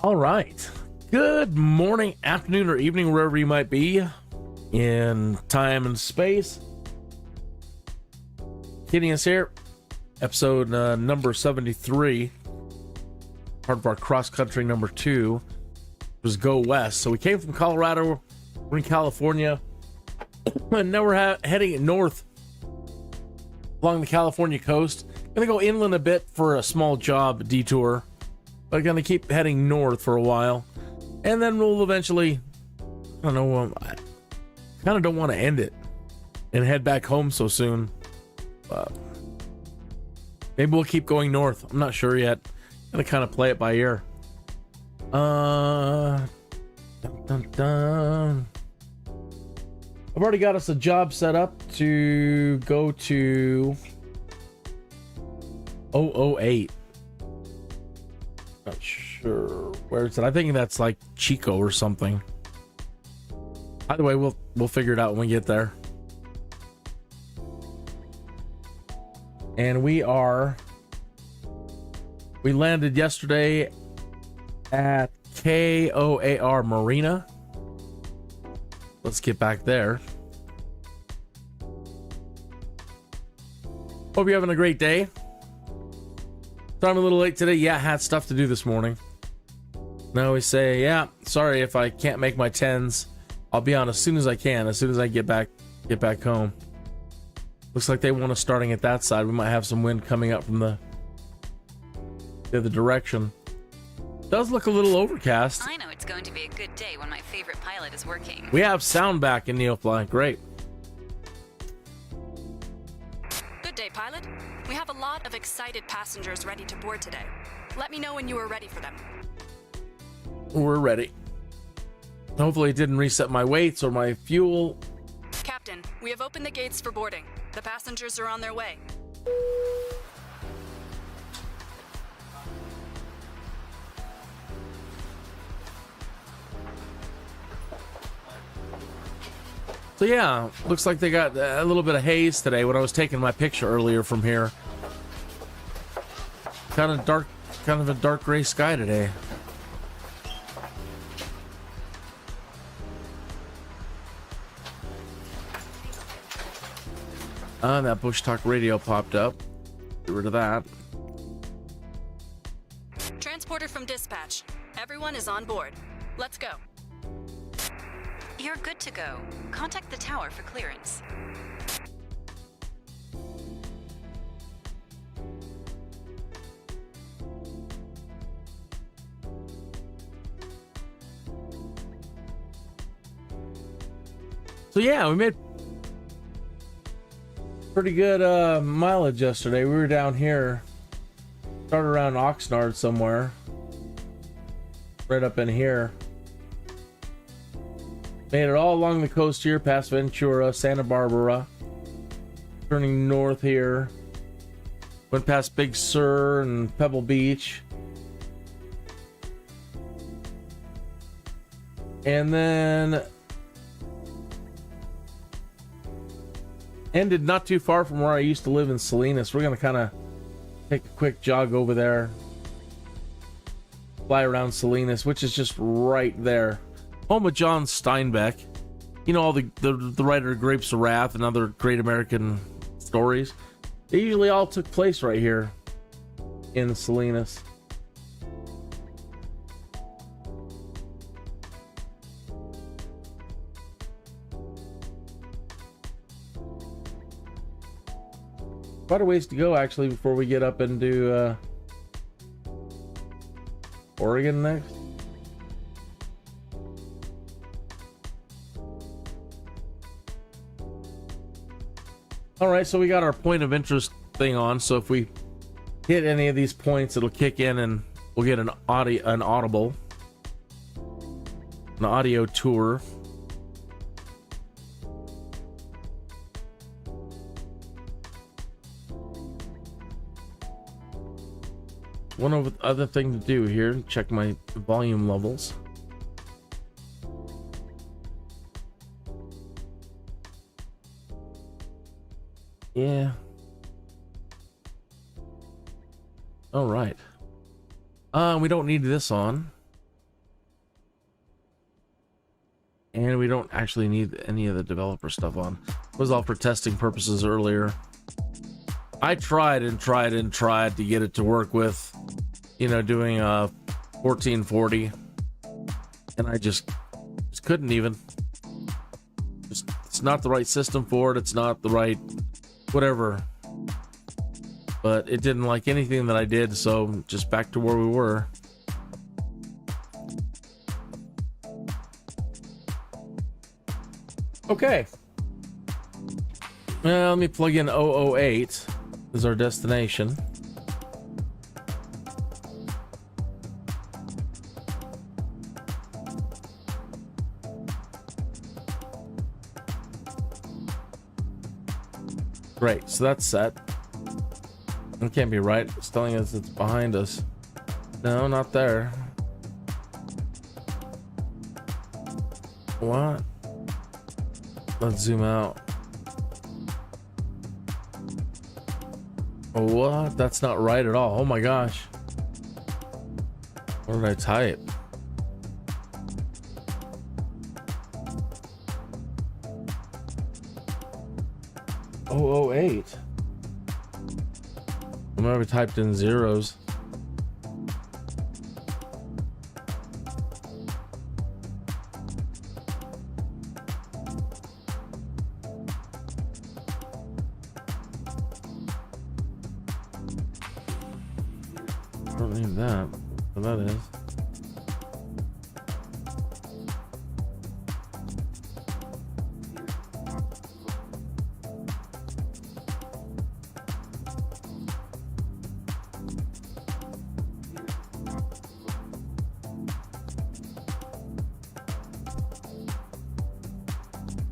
All right. Good morning, afternoon, or evening, wherever you might be in time and space. Hitting us here, episode number 73, part of our cross country number 2 was Go West. So we came from Colorado, we're in California, and now we're heading north along the California coast. Gonna go inland a bit for a small job detour, but gonna keep heading north for a while, and then we'll eventually, I don't know, I kind of don't want to end it and head back home so soon. Maybe we'll keep going north. I'm not sure yet. Gonna kind of play it by ear. Dun, dun, dun. I've already got us a job set up to go to 008. Not sure where it's at. I think that's like Chico or something. Either way, we'll figure it out when we get there. And we landed yesterday at KOAR Marina. Let's get back there. Hope you're having a great day. So I'm a little late today. Yeah, I had stuff to do this morning. Now we say, yeah, sorry if I can't make my 10s. I'll be on as soon as I can, as soon as I get back home. Looks like they want us starting at that side. We might have some wind coming up from the other direction. Does look a little overcast. I know it's going to be a good day when my favorite pilot is working. We have sound back in NEOFLY. Great. Good day, pilot. We have a lot of excited passengers ready to board today. Let me know when you are ready for them. We're ready. Hopefully it didn't reset my weights or my fuel. Captain, we have opened the gates for boarding. The passengers are on their way. So yeah, looks like they got a little bit of haze today when I was taking my picture earlier from here. Kind of a dark gray sky today. That Bushtalk Radio popped up. Get rid of that. Transporter from dispatch. Everyone is on board. Let's go. You're good to go. Contact the tower for clearance. So yeah, we made pretty good mileage yesterday. We were down here, started around Oxnard somewhere, right up in here. Made it all along the coast here, past Ventura, Santa Barbara, turning north here, went past Big Sur and Pebble Beach, and then ended not too far from where I used to live in Salinas. We're gonna kind of take a quick jog over there, fly around Salinas, which is just right there. Home of John Steinbeck. You know, all the writer of Grapes of Wrath and other great American stories. They usually all took place right here in Salinas. Quite a ways to go, actually, before we get up into Oregon next. All right, so we got our point of interest thing on. So if we hit any of these points, it'll kick in and we'll get an audio tour. One other thing to do here, check my volume levels. Yeah. All right. We don't need this on. we don't actually need any of the developer stuff on. It was all for testing purposes earlier. I tried to get it to work with, you know, doing a 1440, and I just couldn't even. It's not the right system for it. It's not the right whatever. But it didn't like anything that I did, so just back to where we were. Okay. Well, let me plug in 008 as our destination. Great, so that's set. It can't be right. It's telling us it's behind us. No, not there. What? Let's zoom out. What? That's not right at all. Oh my gosh. What did I type? Oh, 08. I might have typed in zeros. I don't need that. What that is.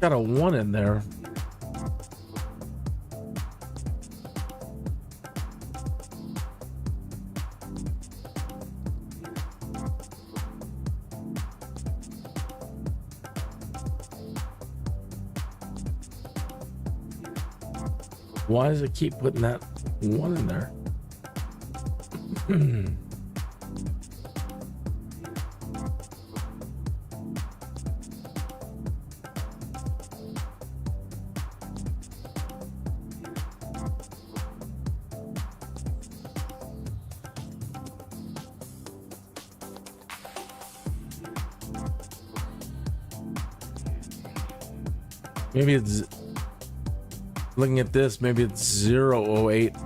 Got a 1 in there. Why does it keep putting that 1 in there? Maybe it's looking at this, maybe it's 008.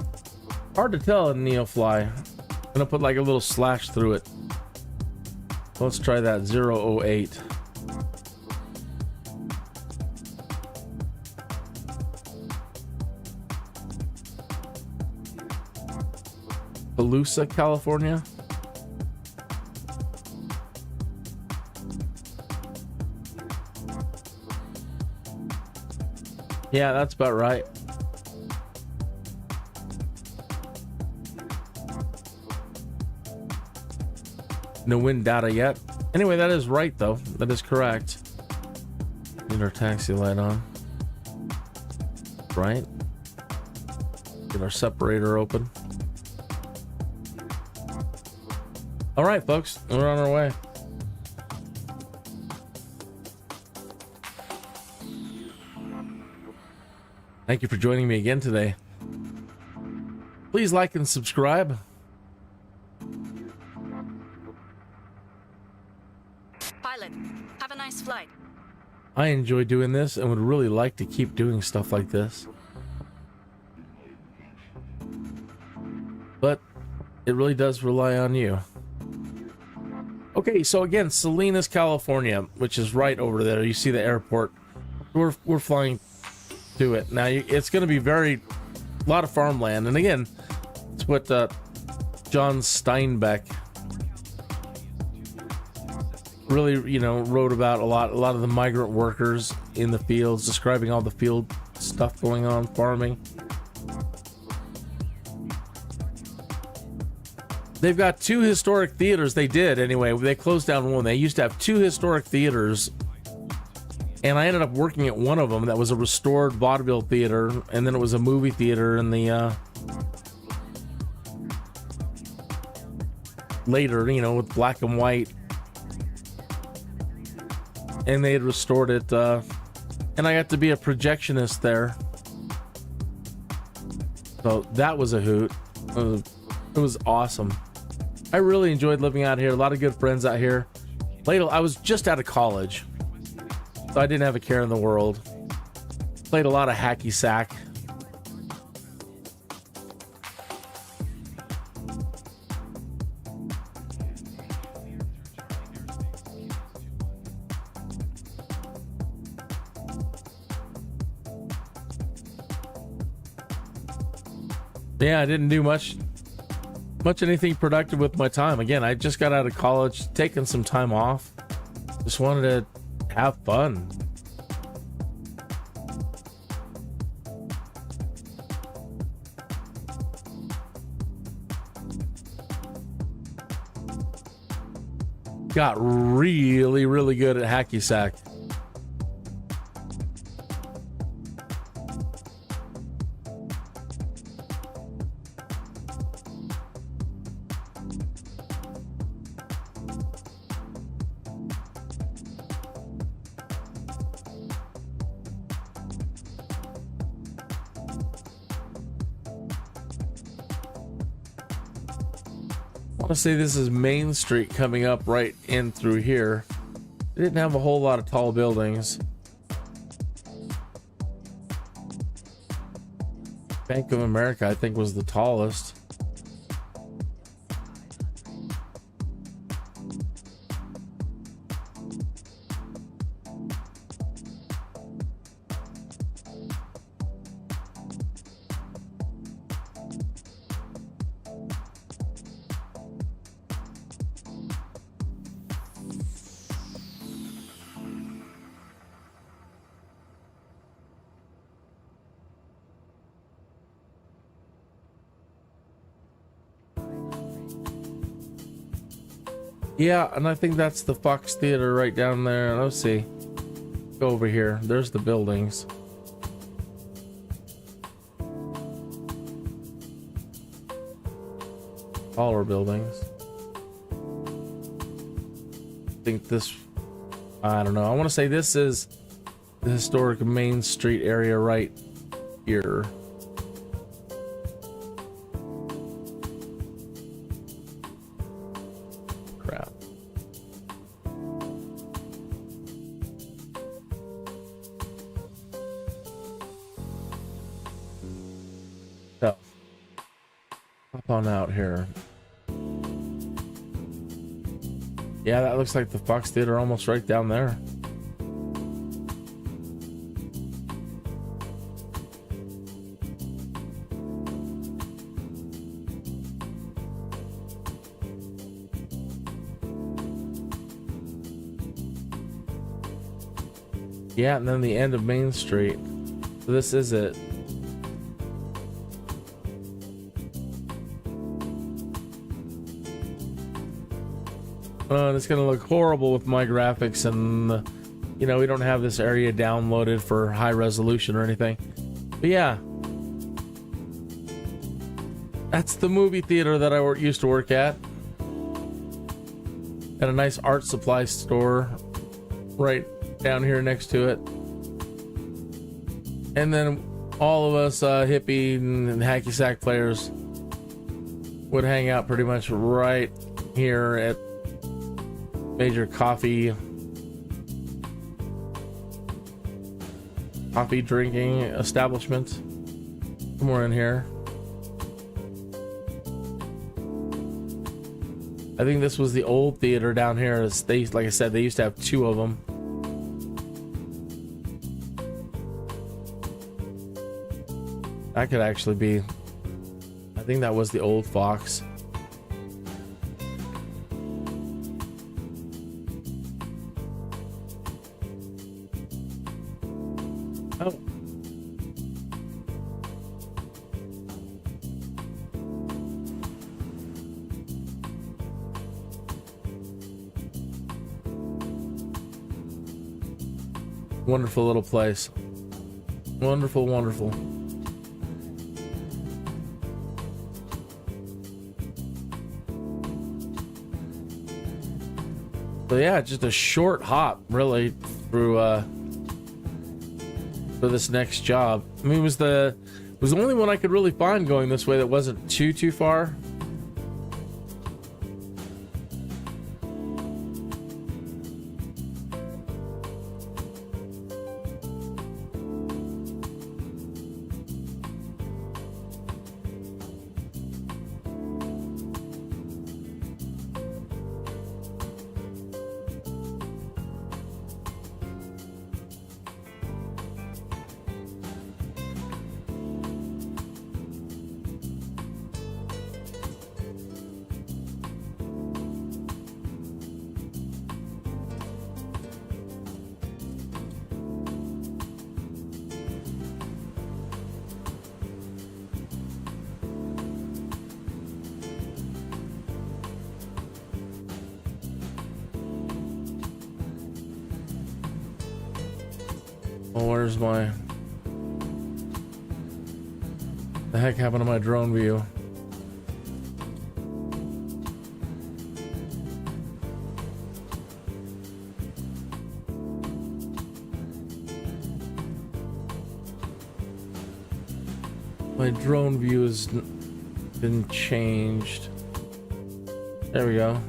Hard to tell in NEOFLY. I'm gonna put like a little slash through it. Let's try that 008. Palusa, California. Yeah, that's about right. No wind data yet. Anyway, that is right though. That is correct. Need our taxi light on. Right. Get our separator open. All right, folks, we're on our way. Thank you for joining me again today. Please like and subscribe. Pilot, have a nice flight. I enjoy doing this and would really like to keep doing stuff like this. But it really does rely on you. Okay, so again, Salinas, California, which is right over there. You see the airport. We're flying to it. Now, it's going to be a lot of farmland. And again, it's what John Steinbeck really, you know, wrote about a lot of the migrant workers in the fields, describing all the field stuff going on, farming. They've got 2 historic theaters. They did anyway. They closed down one. They used to have 2 historic theaters. And I ended up working at one of them that was a restored vaudeville theater, and then it was a movie theater in the later, you know, with black and white and they had restored it, and I got to be a projectionist there. So that was a hoot. It was awesome. I really enjoyed living out here. A lot of good friends out here. Later, I was just out of college, so I didn't have a care in the world. Played a lot of hacky sack. Yeah, I didn't do much anything productive with my time. Again, I just got out of college, taking some time off. Just wanted to have fun. Got really, really good at hacky sack. I want to say this is Main Street coming up right in through here. It didn't have a whole lot of tall buildings. Bank of America, I think, was the tallest. Yeah, and I think that's the Fox Theater right down there. Let's see. Go over here. There's the buildings. Taller buildings. I think this... I don't know. I want to say this is the historic Main Street area right here. On out here. Yeah, that looks like the Fox Theater almost right down there. Yeah, and then the end of Main Street. So this is it. It's gonna look horrible with my graphics, and you know, we don't have this area downloaded for high resolution or anything. But yeah, that's the movie theater that I used to work at. Got a nice art supply store right down here next to it, and then all of us hippie and hacky sack players would hang out pretty much right here at major coffee drinking establishment. Somewhere in here. I think this was the old theater down here. They, like I said, they used to have two of them. That could actually be, I think that was the old Fox. Wonderful little place. Wonderful, wonderful. So yeah, just a short hop, really. through for this next job. I mean, it was the only one I could really find going this way that wasn't too far. Oh, where's my... The heck happened to my drone view? My drone view has been changed. There we go.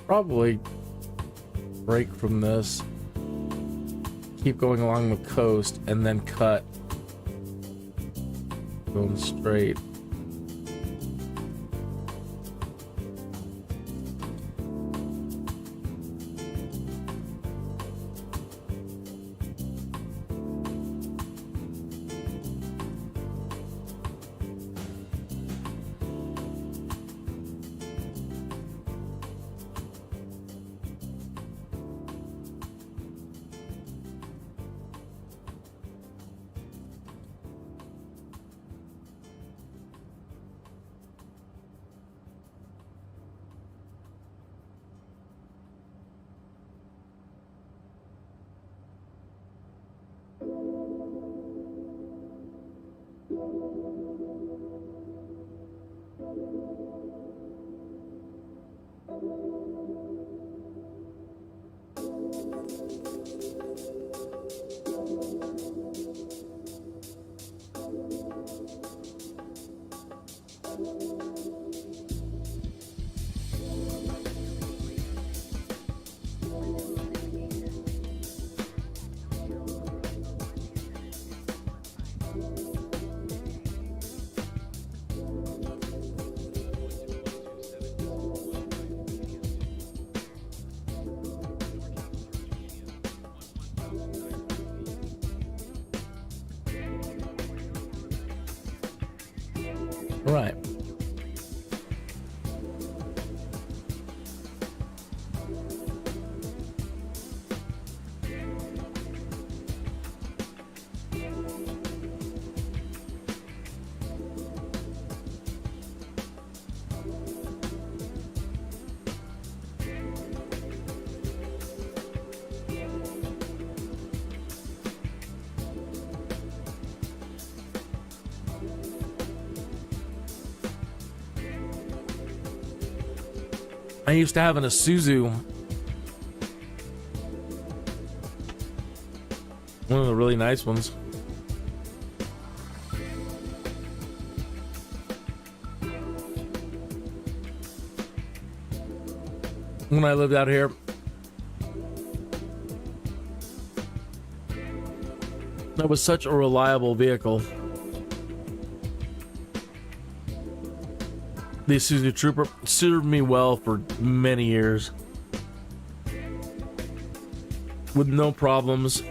Probably break from this, keep going along the coast, and then cut going straight. Right. I used to have an Isuzu. One of the really nice ones. When I lived out here. That was such a reliable vehicle. The Isuzu Trooper served me well for many years. With no problems.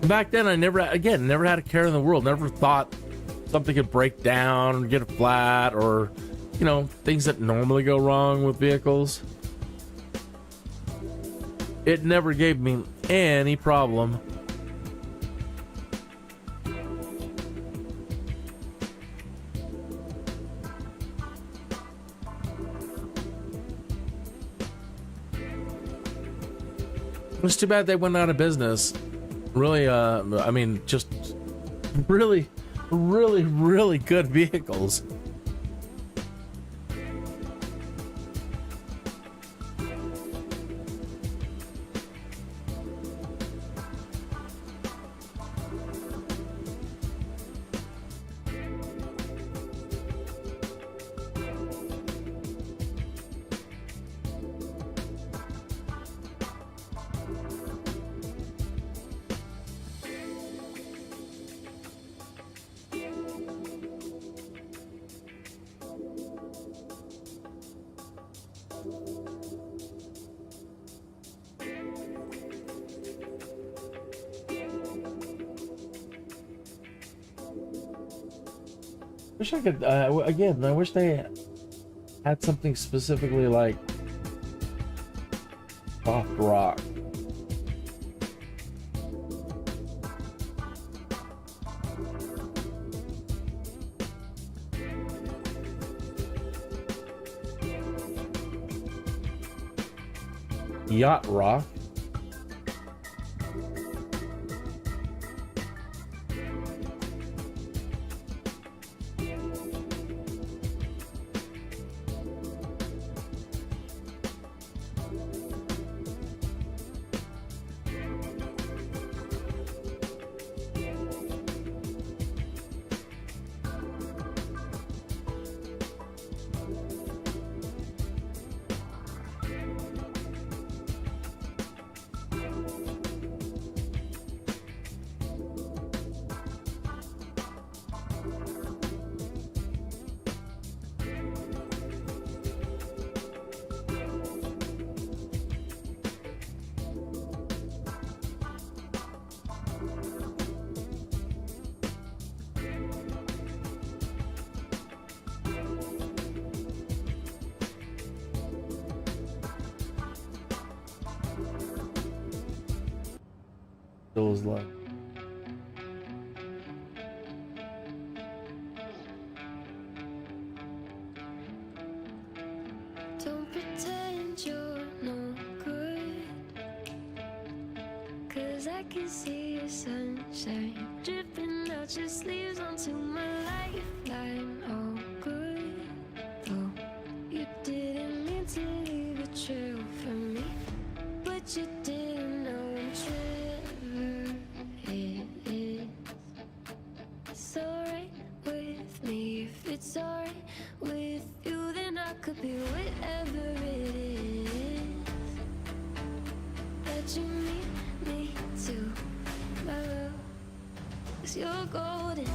Back then, I never had a care in the world. Never thought something could break down or get a flat or, things that normally go wrong with vehicles. It never gave me any problem. It's too bad they went out of business. Really, just really, really, really good vehicles. Wish I could, again, I wish they had something specifically like soft rock. Yacht rock. Those left. Don't pretend you're no good, 'cause I can see your sunshine dripping out your sleeves onto my lifeline. Oh, good, though you didn't mean to leave a trail for me, but you didn't know I'm Trevor. It is. It's alright with me. If it's alright with you, then I could be whatever it is that you need me to. My love, 'cause you're golden.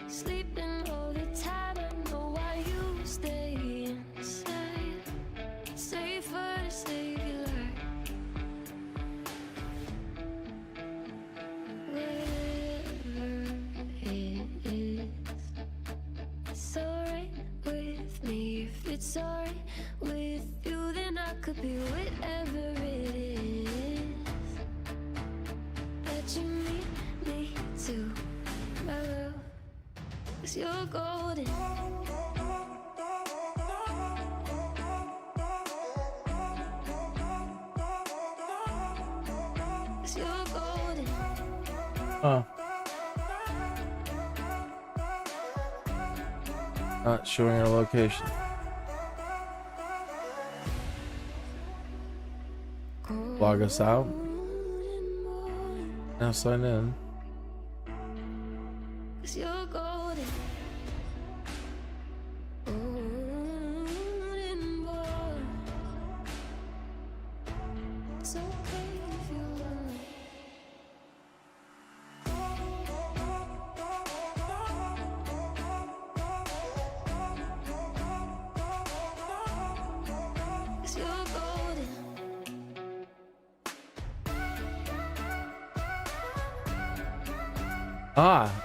Sleeping all the time, I know why you stay inside. be whatever it is that you need me tomorrow. 'Cause you're golden. 'Cause you're golden. Not showing our location. Log us out. Now sign in. 'Cause you're golden. Golden boy. It's okay if you're lonely.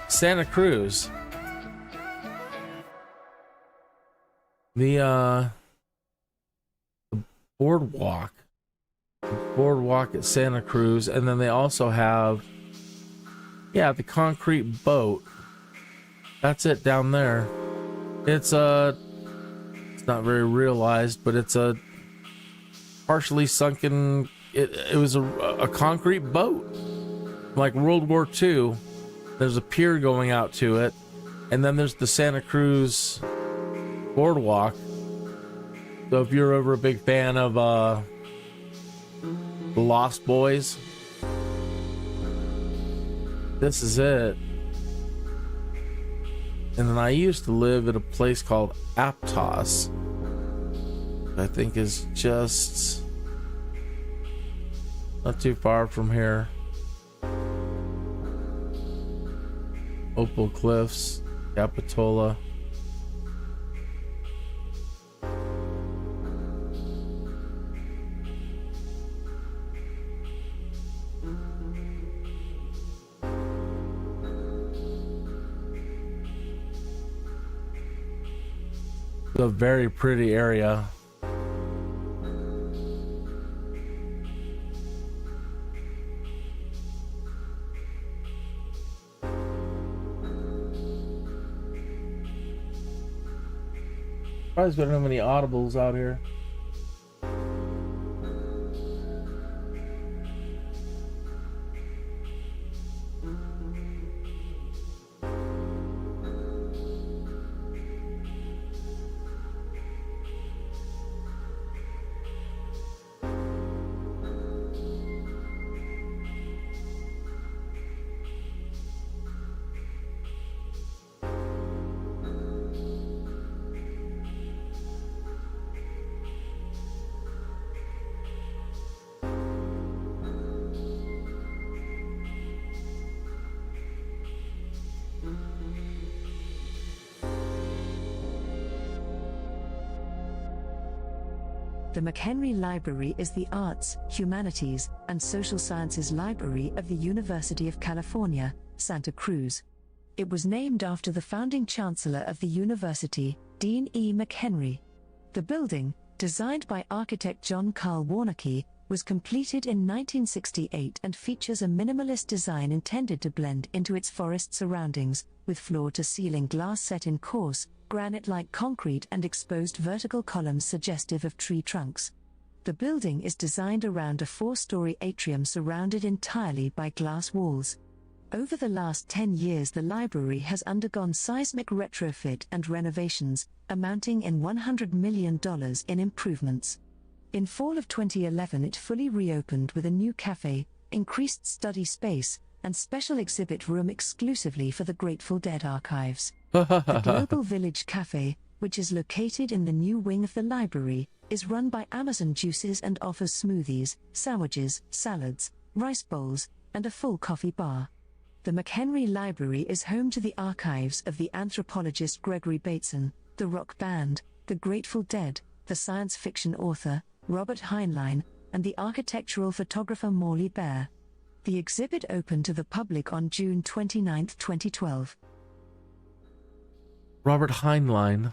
Santa Cruz. The boardwalk. The boardwalk at Santa Cruz, and then they also have the concrete boat. That's it down there. It's not very realized, but it's a partially sunken, it was a concrete boat. Like World War II. There's a pier going out to it, and then there's the Santa Cruz boardwalk. So if you're ever a big fan of The Lost Boys, this is it. And then I used to live at a place called Aptos, I think is just not too far from here. Opal Cliffs, Capitola. It's a very pretty area. Surprised we don't have any audibles out here. The McHenry Library is the arts, humanities, and social sciences library of the University of California, Santa Cruz. It was named after the founding chancellor of the university, Dean E. McHenry. The building, designed by architect John Carl Warnke, was completed in 1968 and features a minimalist design intended to blend into its forest surroundings, with floor-to-ceiling glass set in coarse, granite-like concrete and exposed vertical columns suggestive of tree trunks. The building is designed around a 4-story atrium surrounded entirely by glass walls. Over the last 10 years, the library has undergone seismic retrofit and renovations, amounting in $100 million in improvements. In fall of 2011, it fully reopened with a new cafe, increased study space, and special exhibit room exclusively for the Grateful Dead archives. The Global Village Cafe, which is located in the new wing of the library, is run by Amazon Juices and offers smoothies, sandwiches, salads, rice bowls, and a full coffee bar. The McHenry Library is home to the archives of the anthropologist Gregory Bateson, the rock band, the Grateful Dead, the science fiction author, Robert Heinlein, and the architectural photographer Morley Bear. The exhibit opened to the public on June 29, 2012. Robert Heinlein.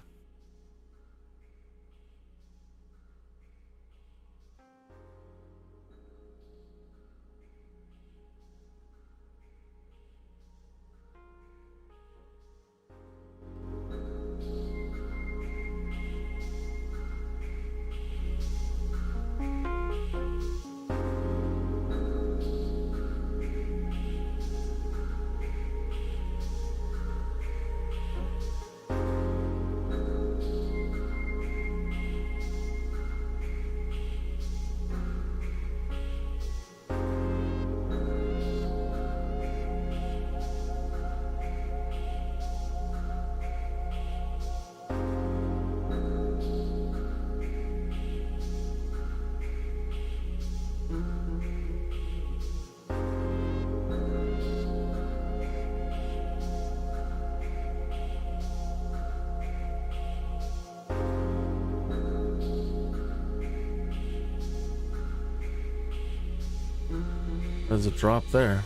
There's a drop there.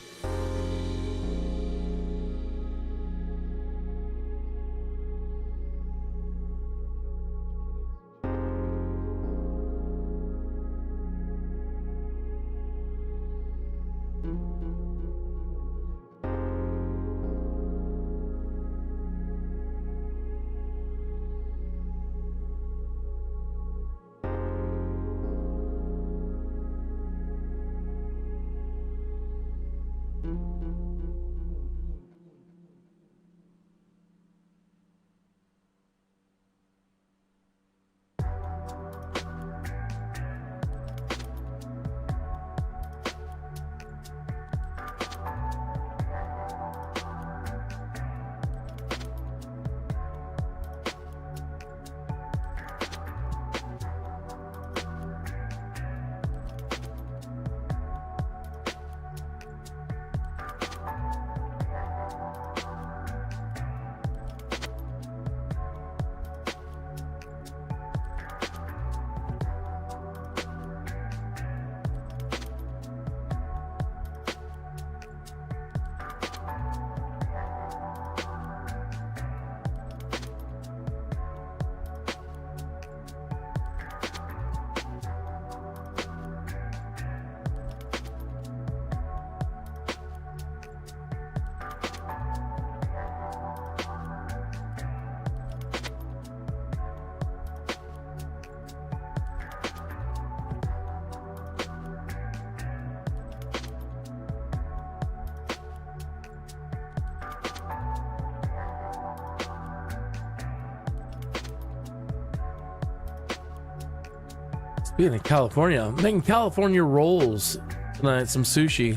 Speaking of California, I'm making California rolls tonight, some sushi.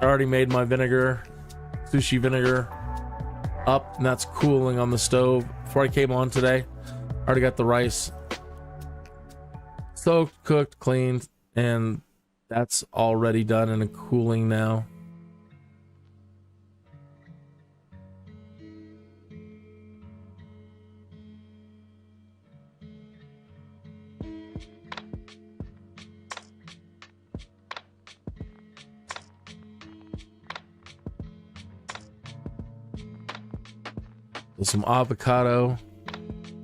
I already made my sushi vinegar up, and that's cooling on the stove. Before I came on today, I already got the rice soaked, cooked, cleaned, and that's already done and cooling now. Some avocado.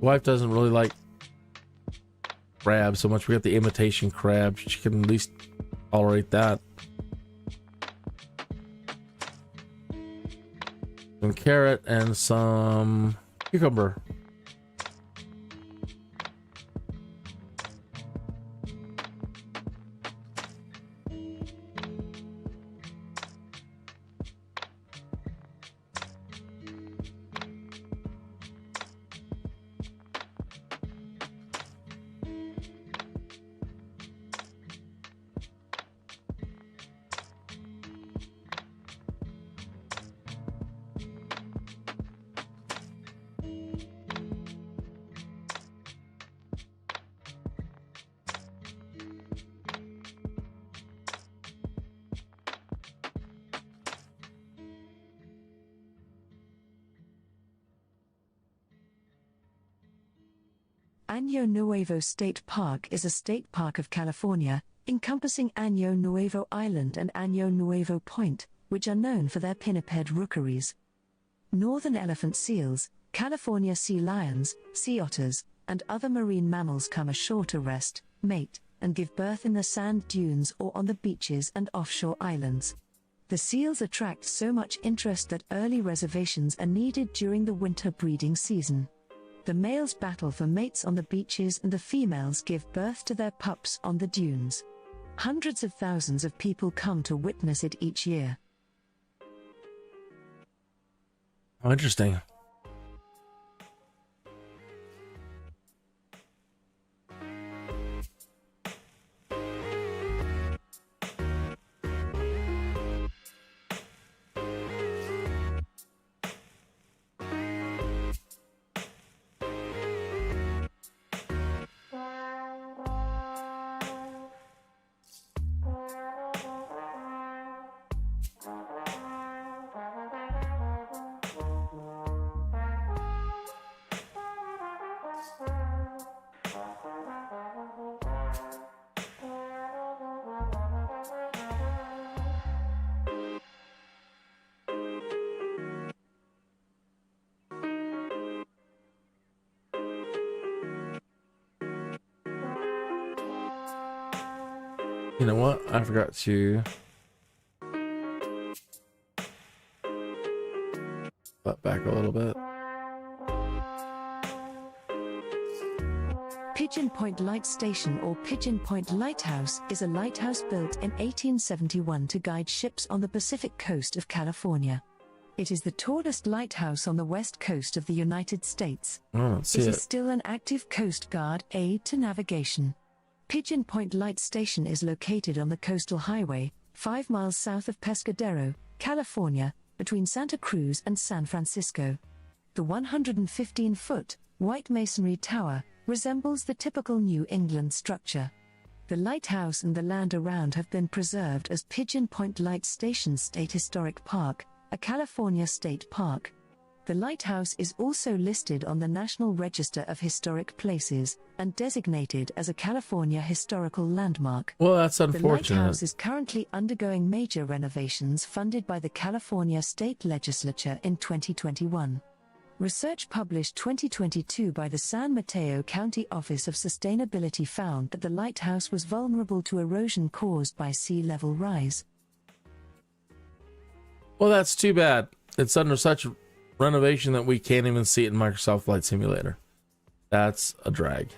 Wife doesn't really like crab so much. We got the imitation crab. She can at least tolerate that. Some carrot and some cucumber. Año Nuevo State Park is a state park of California, encompassing Año Nuevo Island and Año Nuevo Point, which are known for their pinniped rookeries. Northern elephant seals, California sea lions, sea otters, and other marine mammals come ashore to rest, mate, and give birth in the sand dunes or on the beaches and offshore islands. The seals attract so much interest that early reservations are needed during the winter breeding season. The males battle for mates on the beaches and the females give birth to their pups on the dunes. Hundreds of thousands of people come to witness it each year. Oh, interesting. You know what? I forgot to butt back a little bit. Pigeon Point Light Station or Pigeon Point Lighthouse is a lighthouse built in 1871 to guide ships on the Pacific coast of California. It is the tallest lighthouse on the west coast of the United States. Oh, let's see It it. is still an active Coast Guard aid to navigation. Pigeon Point Light Station is located on the Coastal Highway, 5 miles south of Pescadero, California, between Santa Cruz and San Francisco. The 115-foot, white masonry tower resembles the typical New England structure. The lighthouse and the land around have been preserved as Pigeon Point Light Station State Historic Park, a California state park. The lighthouse is also listed on the National Register of Historic Places and designated as a California Historical Landmark. Well, that's The unfortunate. lighthouse is currently undergoing major renovations funded by the California State Legislature in 2021. Research published 2022 by the San Mateo County Office of Sustainability found that the lighthouse was vulnerable to erosion caused by sea level rise. Well, that's too bad. It's under such renovation that we can't even see it in Microsoft Flight Simulator. That's a drag.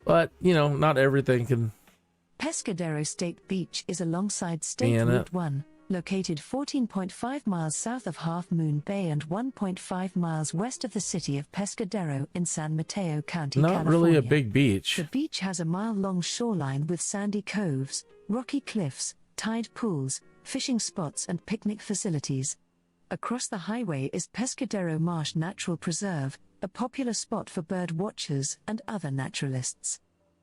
But, you know, not everything can... Pescadero State Beach is alongside State Be in Route it. 1, located 14.5 miles south of Half Moon Bay and 1.5 miles west of the city of Pescadero in San Mateo County, Not California. really a big beach. The beach has a mile-long shoreline with sandy coves, rocky cliffs, tide pools, fishing spots and picnic facilities. Across the highway is Pescadero Marsh Natural Preserve, a popular spot for bird watchers and other naturalists.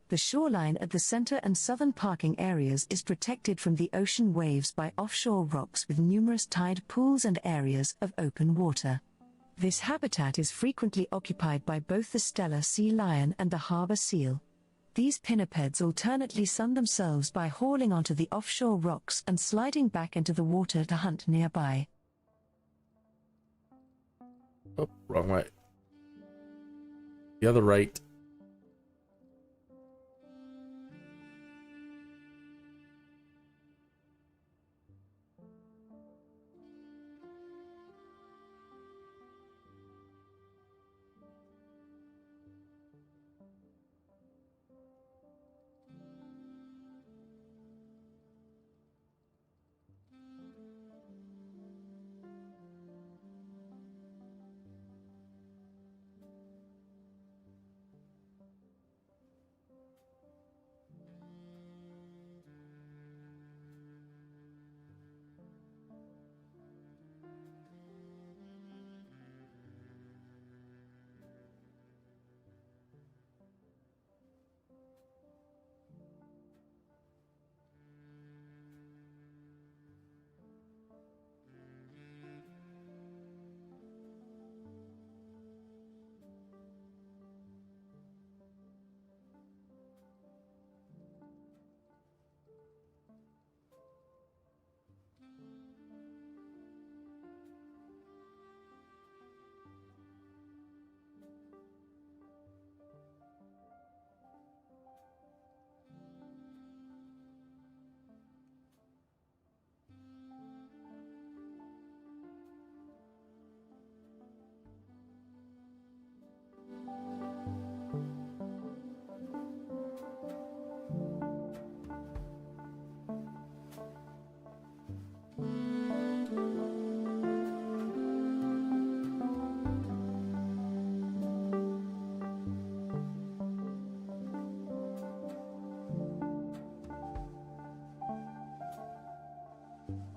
The shoreline at the center and southern parking areas is protected from the ocean waves by offshore rocks with numerous tide pools and areas of open water. This habitat is frequently occupied by both the Steller sea lion and the harbor seal. These pinnipeds alternately sun themselves by hauling onto the offshore rocks and sliding back into the water to hunt nearby. Oh, wrong way. The other right.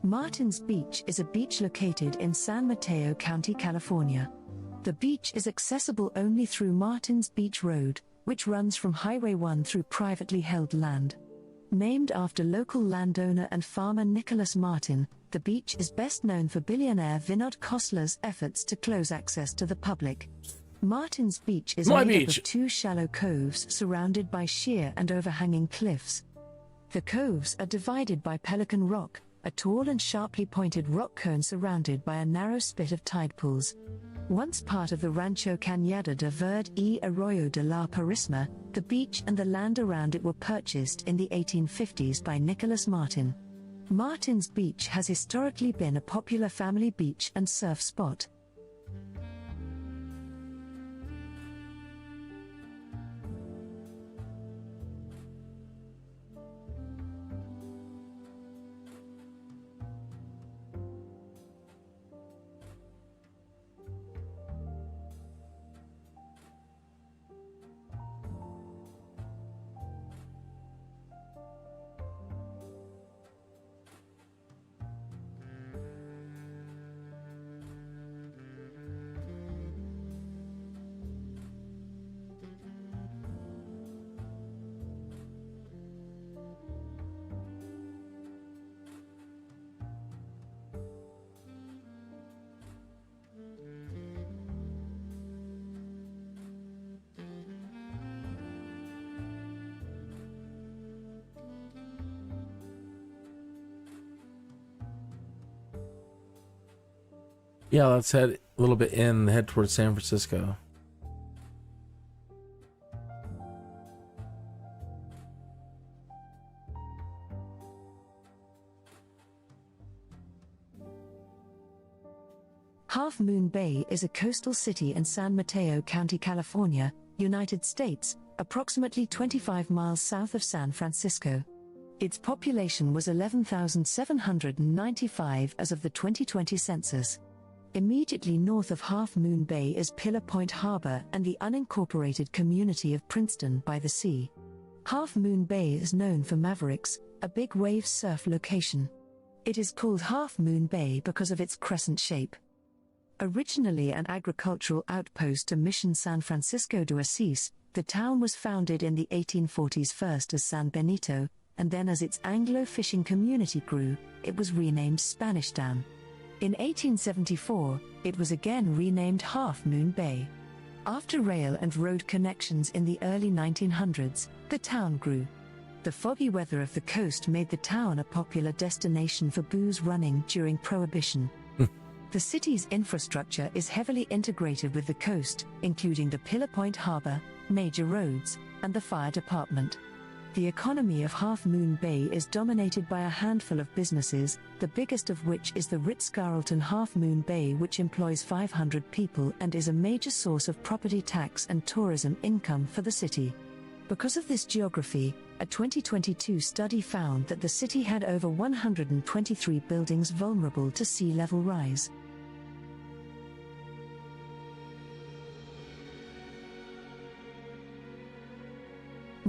Martins Beach is a beach located in San Mateo County, California. The beach is accessible only through Martins Beach Road, which runs from Highway 1 through privately held land. Named after local landowner and farmer Nicholas Martin, the beach is best known for billionaire Vinod Khosla's efforts to close access to the public. Martins Beach is made up of two shallow coves surrounded by sheer and overhanging cliffs. The coves are divided by Pelican Rock, a tall and sharply pointed rock cone surrounded by a narrow spit of tide pools. Once part of the Rancho Cañada de Verde y Arroyo de la Purísima, the beach and the land around it were purchased in the 1850s by Nicholas Martin. Martin's Beach has historically been a popular family beach and surf spot. Yeah, let's head a little bit in, head towards San Francisco. Half Moon Bay is a coastal city in San Mateo County, California, United States, approximately 25 miles south of San Francisco. Its population was 11,795 as of the 2020 census. Immediately north of Half Moon Bay is Pillar Point Harbor and the unincorporated community of Princeton by the sea. Half Moon Bay is known for Mavericks, a big wave surf location. It is called Half Moon Bay because of its crescent shape. Originally an agricultural outpost to Mission San Francisco de Asís, the town was founded in the 1840s first as San Benito, and then as its Anglo fishing community grew, it was renamed Spanish Dam. In 1874, it was again renamed Half Moon Bay. After rail and road connections in the early 1900s, the town grew. The foggy weather of the coast made the town a popular destination for booze running during Prohibition. The city's infrastructure is heavily integrated with the coast, including the Pillar Point Harbor, major roads, and the fire department. The economy of Half Moon Bay is dominated by a handful of businesses, the biggest of which is the Ritz-Carlton Half Moon Bay, which employs 500 people and is a major source of property tax and tourism income for the city. Because of this geography, a 2022 study found that the city had over 123 buildings vulnerable to sea level rise.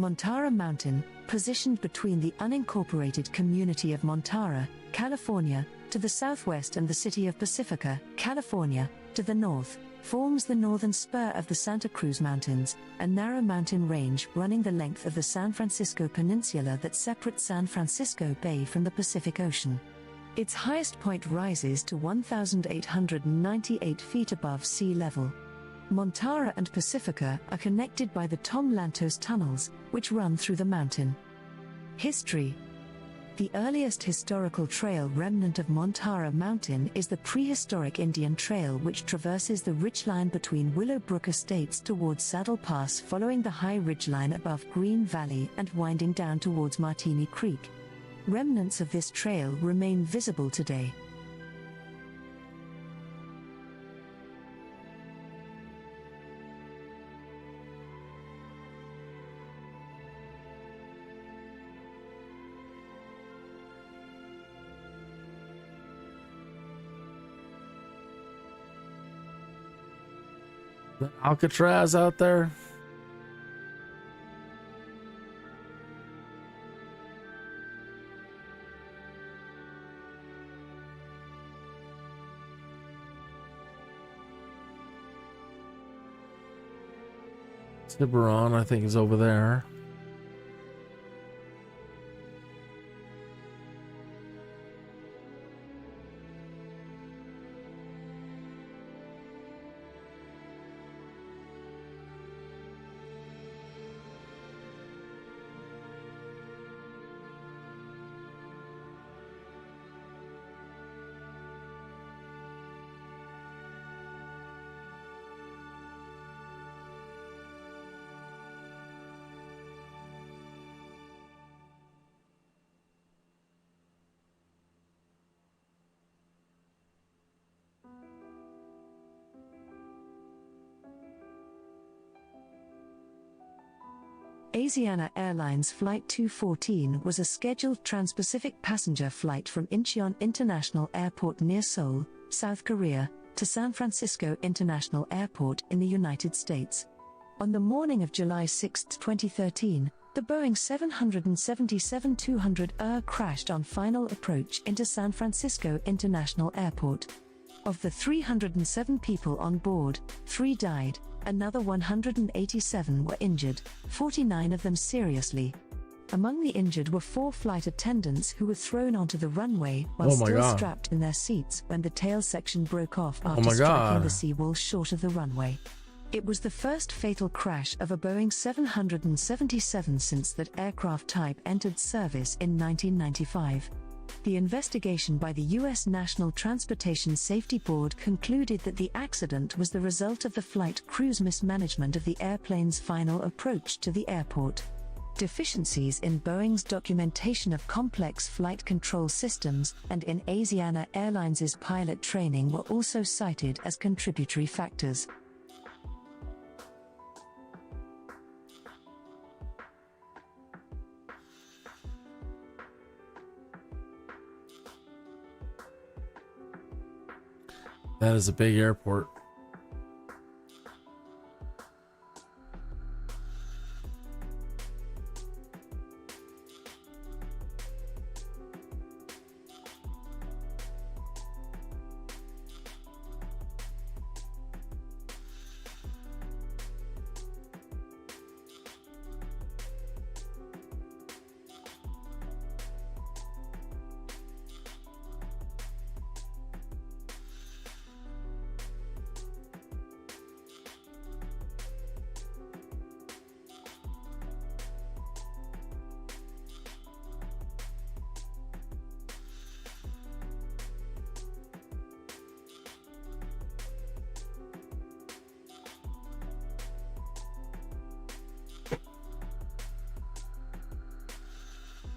Montara Mountain, positioned between the unincorporated community of Montara, California, to the southwest and the city of Pacifica, California, to the north, forms the northern spur of the Santa Cruz Mountains, a narrow mountain range running the length of the San Francisco Peninsula that separates San Francisco Bay from the Pacific Ocean. Its highest point rises to 1,898 feet above sea level. Montara and Pacifica are connected by the Tom Lantos tunnels, which run through the mountain. History. The earliest historical trail remnant of Montara Mountain is the prehistoric Indian Trail, which traverses the ridgeline between Willowbrook Estates towards Saddle Pass, following the high ridgeline above Green Valley and winding down towards Martini Creek. Remnants of this trail remain visible today. Alcatraz out there. Tiburon, I think, is over there. Asiana Airlines Flight 214 was a scheduled trans-Pacific passenger flight from Incheon International Airport near Seoul, South Korea, to San Francisco International Airport in the United States. On the morning of July 6, 2013, the Boeing 777-200 crashed on final approach into San Francisco International Airport. Of the 307 people on board, 3 died, another 187 were injured, 49 of them seriously. Among the injured were 4 flight attendants who were thrown onto the runway while still strapped in their seats when the tail section broke off after striking the seawall short of the runway. It was the first fatal crash of a Boeing 777 since that aircraft type entered service in 1995. The investigation by the U.S. National Transportation Safety Board concluded that the accident was the result of the flight crew's mismanagement of the airplane's final approach to the airport. Deficiencies in Boeing's documentation of complex flight control systems and in Asiana Airlines' pilot training were also cited as contributory factors. That is a big airport.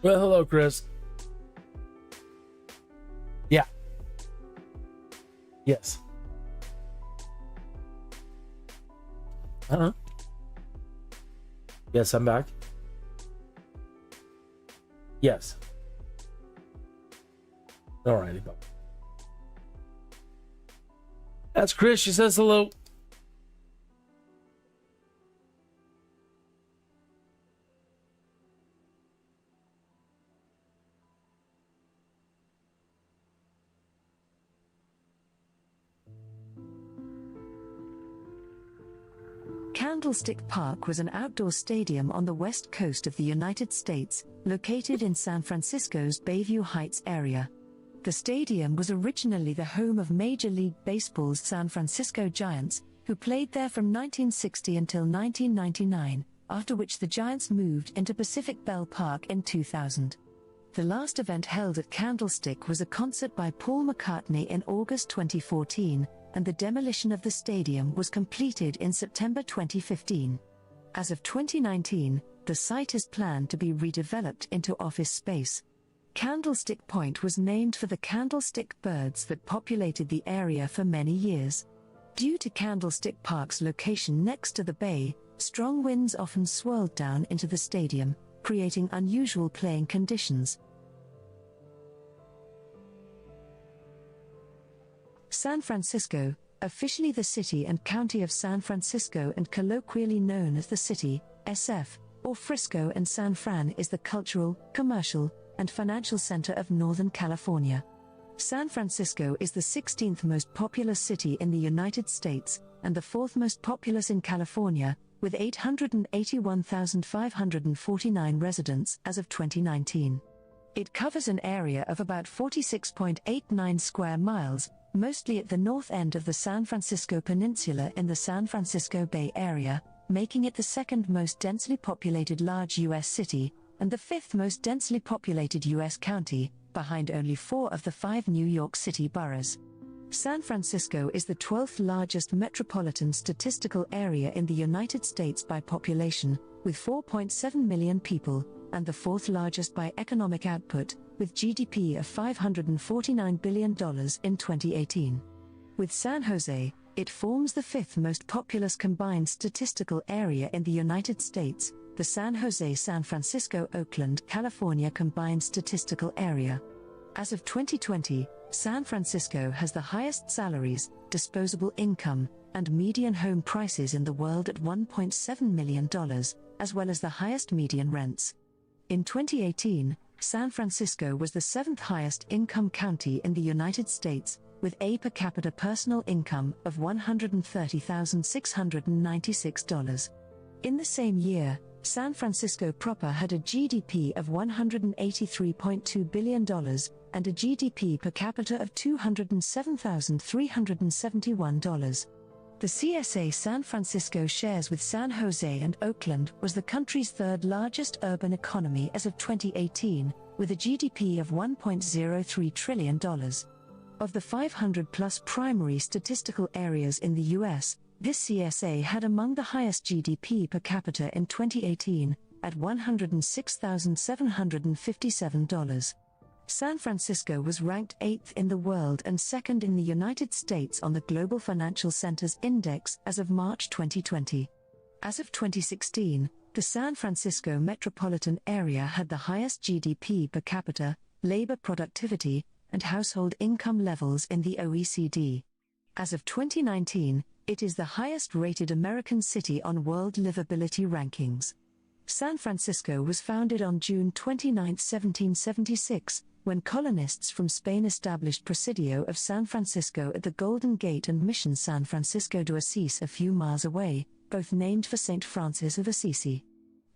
Well, hello, Chris. Yeah. Yes. Yes, I'm back. Yes. Alrighty. That's Chris. She says hello. Candlestick Park was an outdoor stadium on the west coast of the United States, located in San Francisco's Bayview Heights area. The stadium was originally the home of Major League Baseball's San Francisco Giants, who played there from 1960 until 1999, after which the Giants moved into Pacific Bell Park in 2000. The last event held at Candlestick was a concert by Paul McCartney in August 2014, and the demolition of the stadium was completed in September 2015. As of 2019, the site is planned to be redeveloped into office space. Candlestick Point was named for the candlestick birds that populated the area for many years. Due to Candlestick Park's location next to the bay, strong winds often swirled down into the stadium, creating unusual playing conditions. San Francisco, officially the City and County of San Francisco and colloquially known as the City, SF, or Frisco and San Fran, is the cultural, commercial, and financial center of Northern California. San Francisco is the 16th most populous city in the United States, and the 4th most populous in California, with 881,549 residents as of 2019. It covers an area of about 46.89 square miles, mostly at the north end of the San Francisco Peninsula in the San Francisco Bay Area, making it the 2nd most densely populated large U.S. city, and the 5th most densely populated U.S. county, behind only 4 of the 5 New York City boroughs. San Francisco is the 12th largest metropolitan statistical area in the United States by population, with 4.7 million people, and the 4th largest by economic output, with GDP of $549 billion in 2018. With San Jose, it forms the 5th most populous combined statistical area in the United States, the San Jose, San Francisco, Oakland, California combined statistical area. As of 2020, San Francisco has the highest salaries, disposable income, and median home prices in the world at $1.7 million, as well as the highest median rents. In 2018, San Francisco was the 7th highest income county in the United States, with a per capita personal income of $130,696. In the same year, San Francisco proper had a GDP of $183.2 billion and a GDP per capita of $207,371. The CSA San Francisco shares with San Jose and Oakland was the country's third largest urban economy as of 2018, with a GDP of $1.03 trillion. Of the 500-plus primary statistical areas in the U.S., this CSA had among the highest GDP per capita in 2018, at $106,757. San Francisco was ranked 8th in the world and 2nd in the United States on the Global Financial Centers Index as of March 2020. As of 2016, the San Francisco metropolitan area had the highest GDP per capita, labor productivity, and household income levels in the OECD. As of 2019, it is the highest-rated American city on World Livability Rankings. San Francisco was founded on June 29, 1776, when colonists from Spain established Presidio of San Francisco at the Golden Gate and Mission San Francisco de Asís a few miles away, both named for St. Francis of Assisi.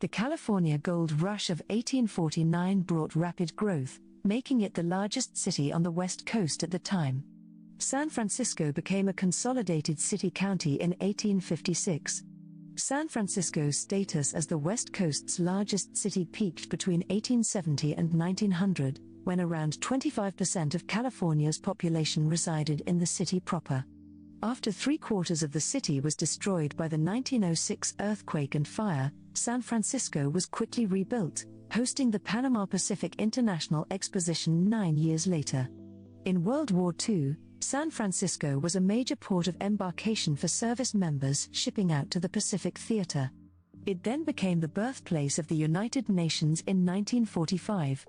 The California Gold Rush of 1849 brought rapid growth, making it the largest city on the West Coast at the time. San Francisco became a consolidated city-county in 1856. San Francisco's status as the West Coast's largest city peaked between 1870 and 1900, when around 25% of California's population resided in the city proper. After three-quarters of the city was destroyed by the 1906 earthquake and fire, San Francisco was quickly rebuilt, hosting the Panama Pacific International Exposition 9 years later. In World War II, San Francisco was a major port of embarkation for service members shipping out to the Pacific Theater. It then became the birthplace of the United Nations in 1945.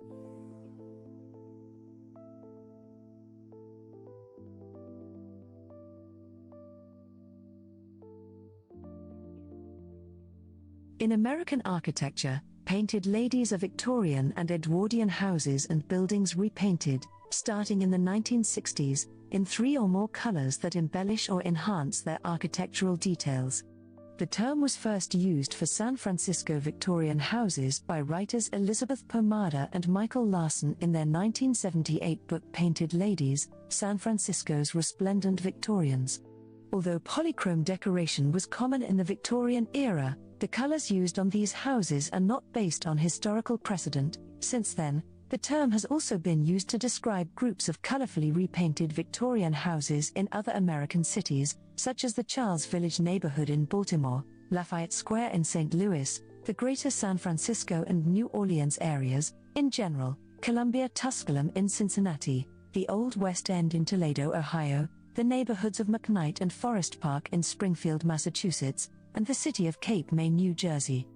In American architecture, painted ladies are Victorian and Edwardian houses and buildings repainted, starting in the 1960s, in 3 or more colors that embellish or enhance their architectural details. The term was first used for San Francisco Victorian houses by writers Elizabeth Pomada and Michael Larson in their 1978 book Painted Ladies, San Francisco's Resplendent Victorians. Although polychrome decoration was common in the Victorian era, the colors used on these houses are not based on historical precedent. Since then, the term has also been used to describe groups of colorfully repainted Victorian houses in other American cities, such as the Charles Village neighborhood in Baltimore, Lafayette Square in St. Louis, the greater San Francisco and New Orleans areas, in general, Columbia Tusculum in Cincinnati, the Old West End in Toledo, Ohio, the neighborhoods of McKnight and Forest Park in Springfield, Massachusetts, and the city of Cape May, New Jersey.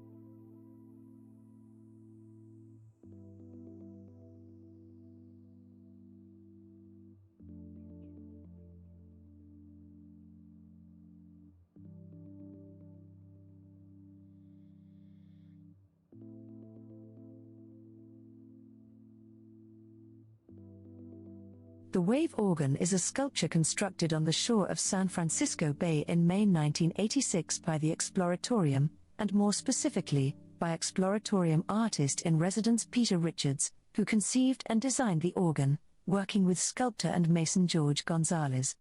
The wave organ is a sculpture constructed on the shore of San Francisco Bay in May 1986 by the Exploratorium, and more specifically, by Exploratorium artist-in-residence Peter Richards, who conceived and designed the organ, working with sculptor and mason George Gonzalez.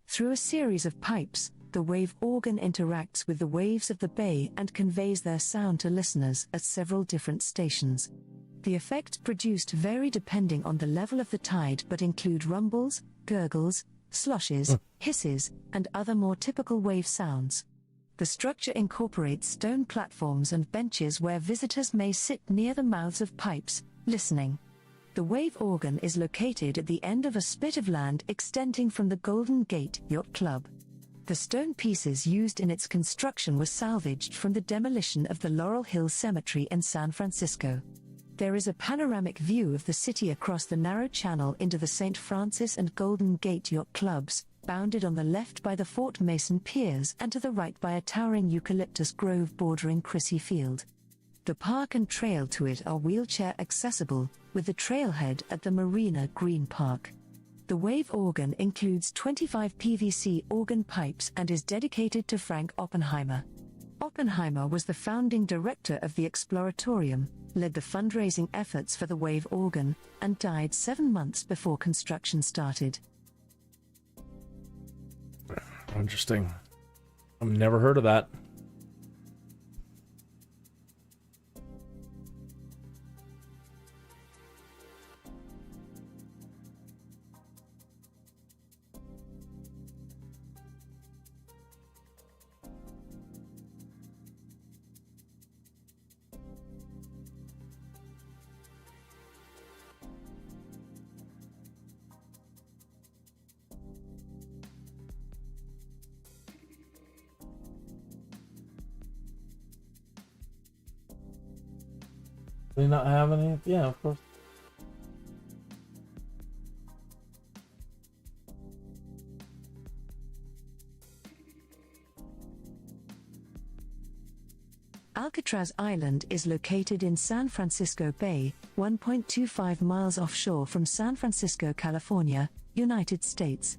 Through a series of pipes, the wave organ interacts with the waves of the bay and conveys their sound to listeners at several different stations. The effects produced vary depending on the level of the tide but include rumbles, gurgles, sloshes, hisses, and other more typical wave sounds. The structure incorporates stone platforms and benches where visitors may sit near the mouths of pipes, listening. The wave organ is located at the end of a spit of land extending from the Golden Gate Yacht Club. The stone pieces used in its construction were salvaged from the demolition of the Laurel Hill Cemetery in San Francisco. There is a panoramic view of the city across the narrow channel into the St. Francis and Golden Gate yacht clubs, bounded on the left by the Fort Mason piers and to the right by a towering eucalyptus grove bordering Crissy Field. The park and trail to it are wheelchair accessible, with the trailhead at the Marina Green Park. The wave organ includes 25 PVC organ pipes and is dedicated to Frank Oppenheimer. Oppenheimer was the founding director of the Exploratorium, led the fundraising efforts for the wave organ, and died 7 months before construction started. Interesting. I've never heard of that. Do they not have any? Yeah, of course. Alcatraz Island is located in San Francisco Bay, 1.25 miles offshore from San Francisco, California, United States.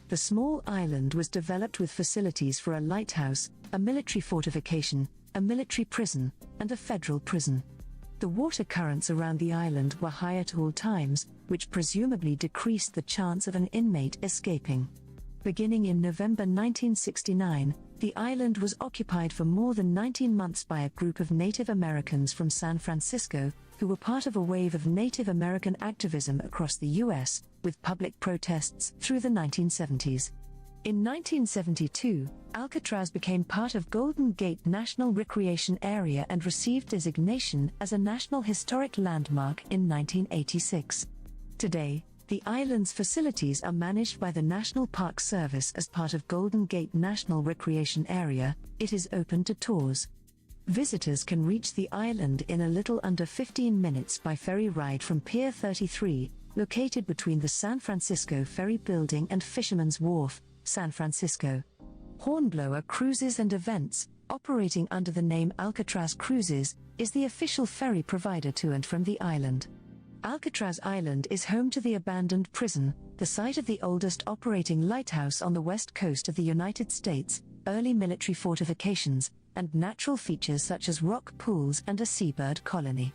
The small island was developed with facilities for a lighthouse, a military fortification, a military prison, and a federal prison. The water currents around the island were high at all times, which presumably decreased the chance of an inmate escaping. Beginning in November 1969, the island was occupied for more than 19 months by a group of Native Americans from San Francisco, who were part of a wave of Native American activism across the U.S., with public protests through the 1970s. In 1972, Alcatraz became part of Golden Gate National Recreation Area and received designation as a National Historic Landmark in 1986. Today, the island's facilities are managed by the National Park Service as part of Golden Gate National Recreation Area. It is open to tours. Visitors can reach the island in a little under 15 minutes by ferry ride from Pier 33, located between the San Francisco Ferry Building and Fisherman's Wharf, San Francisco. Hornblower Cruises and Events, operating under the name Alcatraz Cruises, is the official ferry provider to and from the island. Alcatraz Island is home to the abandoned prison, the site of the oldest operating lighthouse on the west coast of the United States, early military fortifications, and natural features such as rock pools and a seabird colony.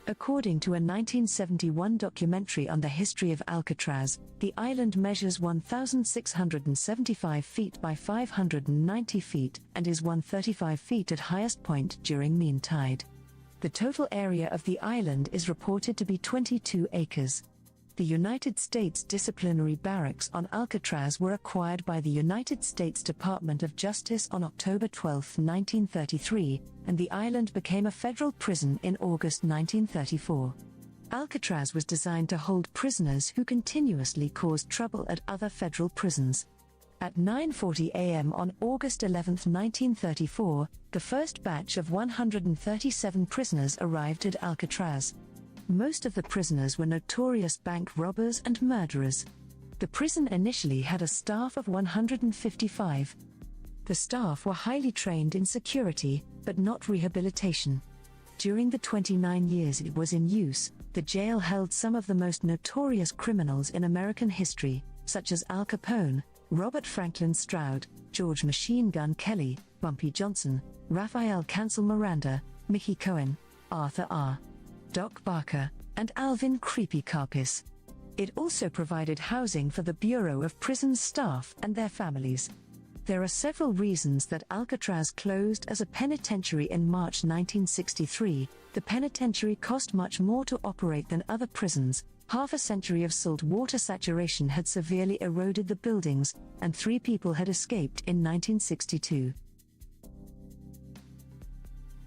According to a 1971 documentary on the history of Alcatraz, the island measures 1,675 feet by 590 feet and is 135 feet at highest point during mean tide. The total area of the island is reported to be 22 acres. The United States disciplinary barracks on Alcatraz were acquired by the United States Department of Justice on October 12, 1933, and the island became a federal prison in August 1934. Alcatraz was designed to hold prisoners who continuously caused trouble at other federal prisons. At 9:40 a.m. on August 11, 1934, the first batch of 137 prisoners arrived at Alcatraz. Most of the prisoners were notorious bank robbers and murderers. The prison initially had a staff of 155. The staff were highly trained in security, but not rehabilitation. During the 29 years it was in use, the jail held some of the most notorious criminals in American history, such as Al Capone, Robert Franklin Stroud, George Machine Gun Kelly, Bumpy Johnson, Raphael Cancel Miranda, Mickey Cohen, Arthur R. Doc Barker, and Alvin Creepy Carpis. It also provided housing for the Bureau of Prisons staff and their families. There are several reasons that Alcatraz closed as a penitentiary in March 1963. The penitentiary cost much more to operate than other prisons. Half a century of salt water saturation had severely eroded the buildings, and 3 people had escaped in 1962.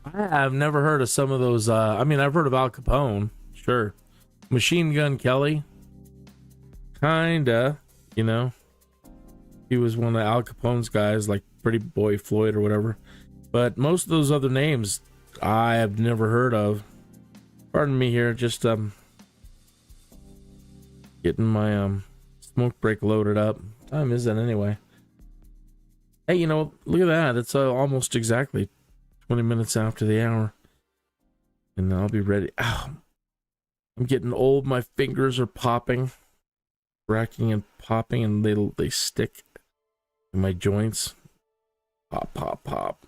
I've never heard of some of those. I've heard of Al Capone, sure. Machine Gun Kelly, kinda, He He was one of Al Capone's guys, like Pretty Boy Floyd or whatever. But most of those other names I have never heard of. Pardon me here, just getting my smoke break loaded up. What time is it anyway? Hey, you know, look at that. It's almost exactly 20 minutes after the hour. And I'll be ready. Ow. I'm getting old. My fingers are popping. Cracking and popping, and they stick in my joints. Pop, pop, pop.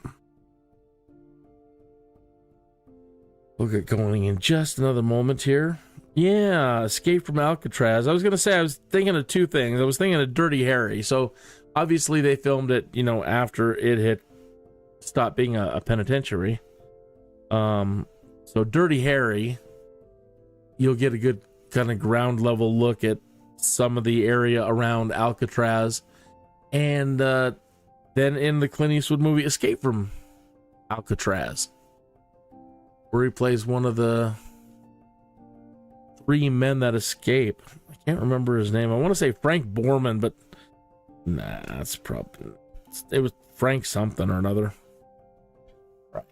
We'll get going in just another moment here. Yeah, Escape from Alcatraz. I was gonna say, I was thinking of two things. I was thinking of Dirty Harry. So obviously they filmed it, you know, after it had stopped being a penitentiary. So Dirty Harry, you'll get a good kind of ground level look at some of the area around Alcatraz. And then in the Clint Eastwood movie Escape from Alcatraz, where he plays one of the three men that escape. I can't remember his name. I want to say Frank Borman, but nah, that's probably, it was Frank something or another. Right.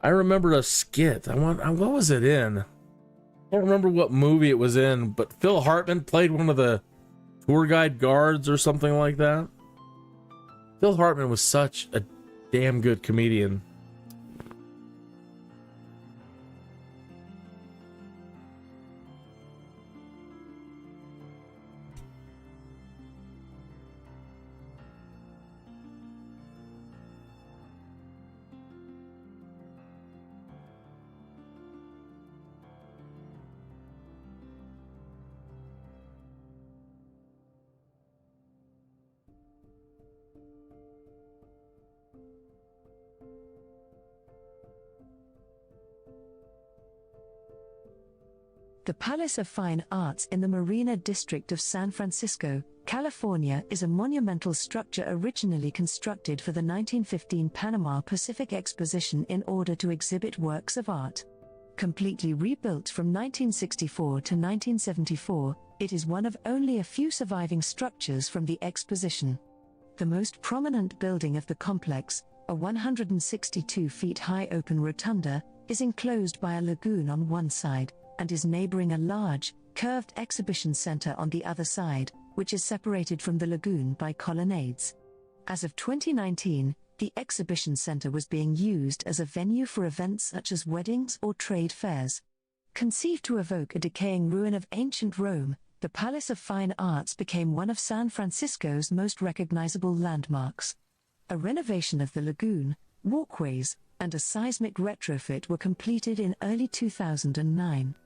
I remember a skit. What was it in? I can't remember what movie it was in, but Phil Hartman played one of the tour guide guards or something like that. Phil Hartman was such a damn good comedian. The Palace of Fine Arts in the Marina District of San Francisco, California, is a monumental structure originally constructed for the 1915 Panama Pacific Exposition in order to exhibit works of art. Completely rebuilt from 1964 to 1974, it is one of only a few surviving structures from the exposition. The most prominent building of the complex, a 162 feet high open rotunda, is enclosed by a lagoon on one side, and is neighboring a large, curved exhibition center on the other side, which is separated from the lagoon by colonnades. As of 2019, the exhibition center was being used as a venue for events such as weddings or trade fairs. Conceived to evoke a decaying ruin of ancient Rome, the Palace of Fine Arts became one of San Francisco's most recognizable landmarks. A renovation of the lagoon, walkways, and a seismic retrofit were completed in early 2009.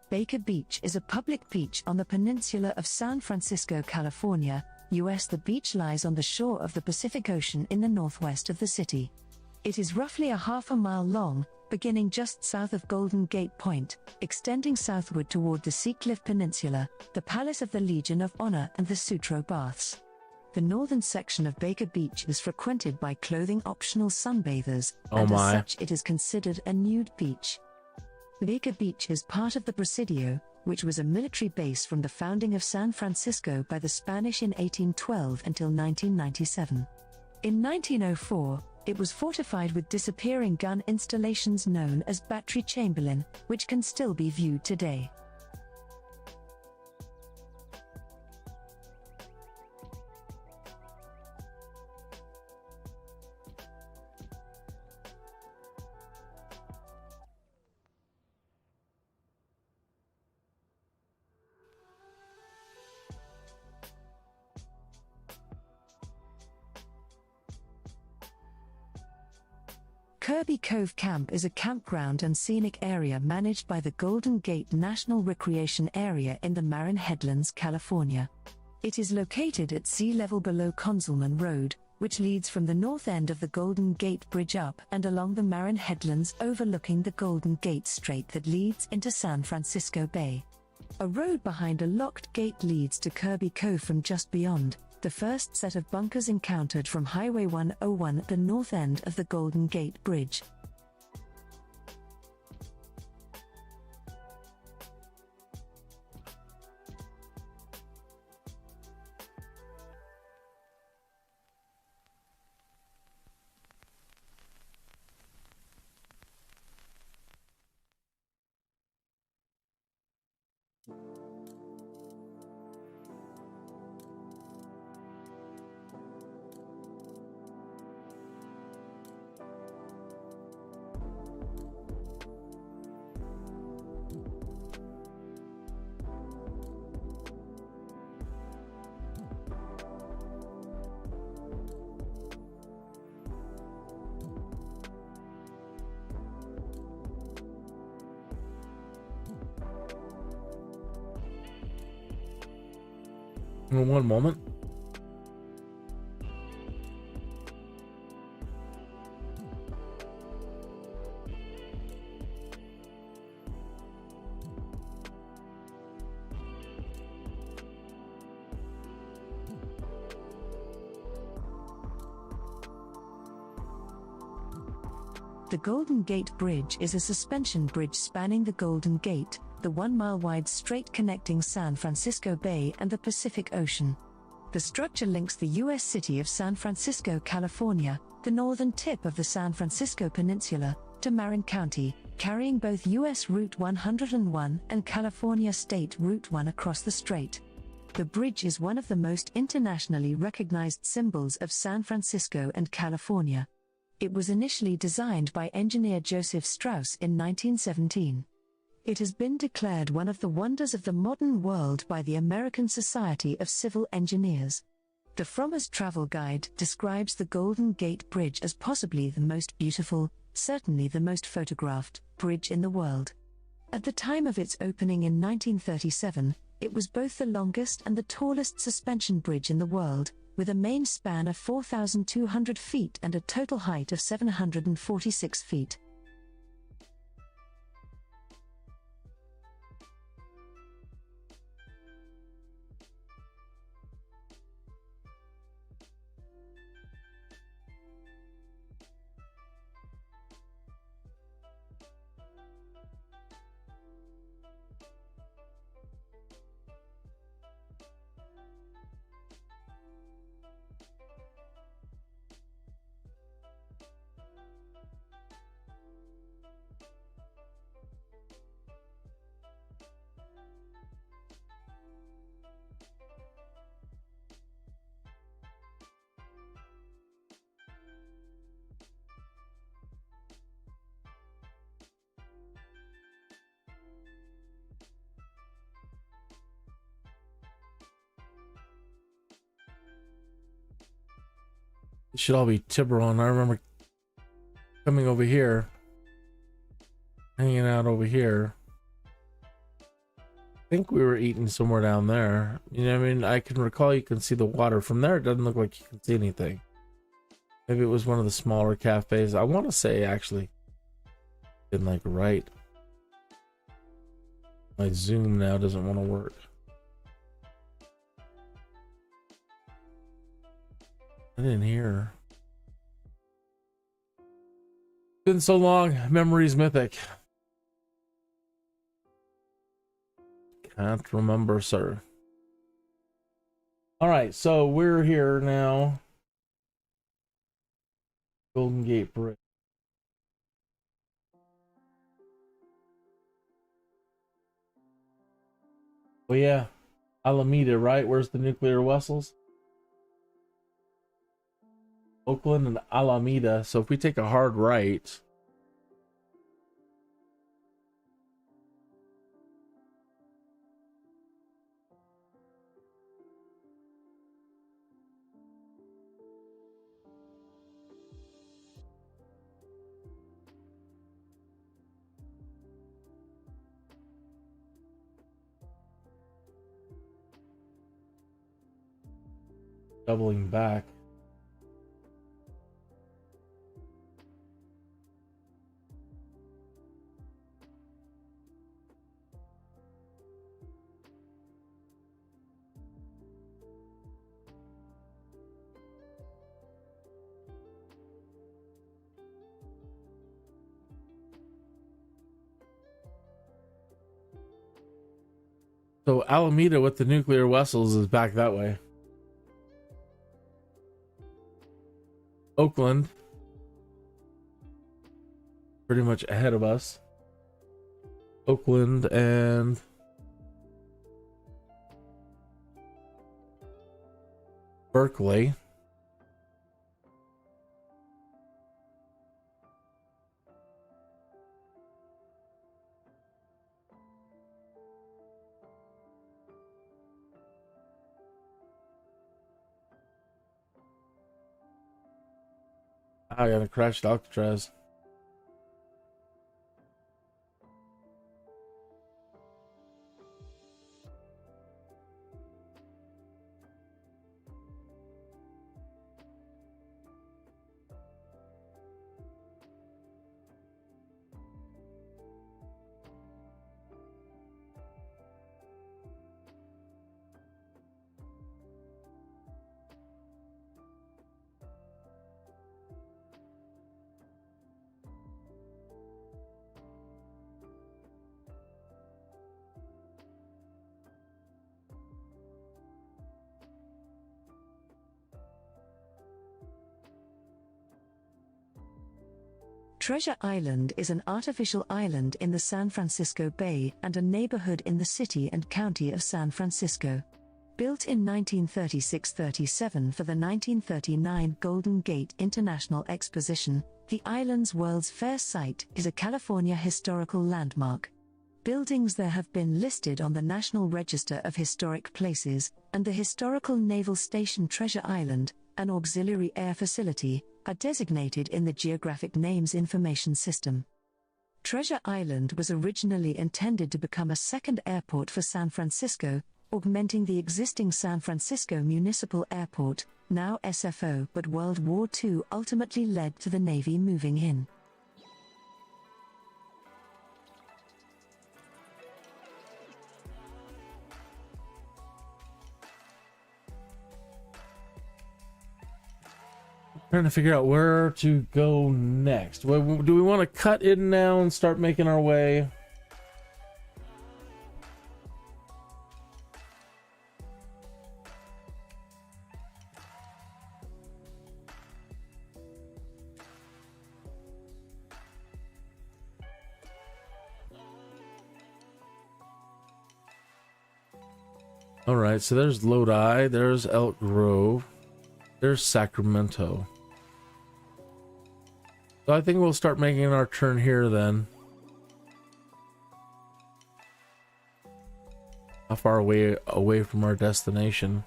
Baker Beach is a public beach on the peninsula of San Francisco, California, U.S. The beach lies on the shore of the Pacific Ocean in the northwest of the city. It is roughly a half a mile long, beginning just south of Golden Gate Point, extending southward toward the Seacliff Peninsula, the Palace of the Legion of Honor and the Sutro Baths. The northern section of Baker Beach is frequented by clothing-optional sunbathers, and as such it is considered a nude beach. Baker Beach is part of the Presidio, which was a military base from the founding of San Francisco by the Spanish in 1812 until 1997. In 1904, it was fortified with disappearing gun installations known as Battery Chamberlain, which can still be viewed today. Kirby Cove Camp is a campground and scenic area managed by the Golden Gate National Recreation Area in the Marin Headlands, California. It is located at sea level below Consulman Road, which leads from the north end of the Golden Gate Bridge up and along the Marin Headlands overlooking the Golden Gate Strait that leads into San Francisco Bay. A road behind a locked gate leads to Kirby Cove from just beyond, the first set of bunkers encountered from Highway 101 at the north end of the Golden Gate Bridge. In one moment. The Golden Gate Bridge is a suspension bridge spanning the Golden Gate, the 1-mile-wide strait connecting San Francisco Bay and the Pacific Ocean. The structure links the U.S. city of San Francisco, California, the northern tip of the San Francisco Peninsula, to Marin County, carrying both U.S. Route 101 and California State Route 1 across the strait. The bridge is one of the most internationally recognized symbols of San Francisco and California. It was initially designed by engineer Joseph Strauss in 1917. It has been declared one of the wonders of the modern world by the American Society of Civil Engineers. The Frommer's Travel Guide describes the Golden Gate Bridge as possibly the most beautiful, certainly the most photographed, bridge in the world. At the time of its opening in 1937, it was both the longest and the tallest suspension bridge in the world, with a main span of 4,200 feet and a total height of 746 feet. It should all be Tiburon. I remember coming over here, hanging out over here. I think we were eating somewhere down there. You know what I mean? I can recall you can see the water. From there, it doesn't look like you can see anything. Maybe it was one of the smaller cafes. I want to say, actually, in like right. My Zoom now doesn't want to work. I didn't hear. Been so long. Memories mythic. Can't remember, sir. All right, so we're here now. Golden Gate Bridge. Oh yeah, Alameda, right? Where's the nuclear vessels? Oakland and Alameda. So if we take a hard right, doubling back. So Alameda with the nuclear vessels is back that way. Oakland, pretty much ahead of us. Oakland and Berkeley. I gotta crash Alcatraz. Treasure Island is an artificial island in the San Francisco Bay and a neighborhood in the city and county of San Francisco. Built in 1936-37 for the 1939 Golden Gate International Exposition, the island's World's Fair site is a California historical landmark. Buildings there have been listed on the National Register of Historic Places, and the historical naval station Treasure Island, an auxiliary air facility, are designated in the Geographic Names Information System. Treasure Island was originally intended to become a second airport for San Francisco, augmenting the existing San Francisco Municipal Airport, now SFO, but World War II ultimately led to the Navy moving in. Trying to figure out where to go next. Do we want to cut in now and start making our way? All right, so there's Lodi, there's Elk Grove, there's Sacramento. So I think we'll start making our turn here then. How far away from our destination?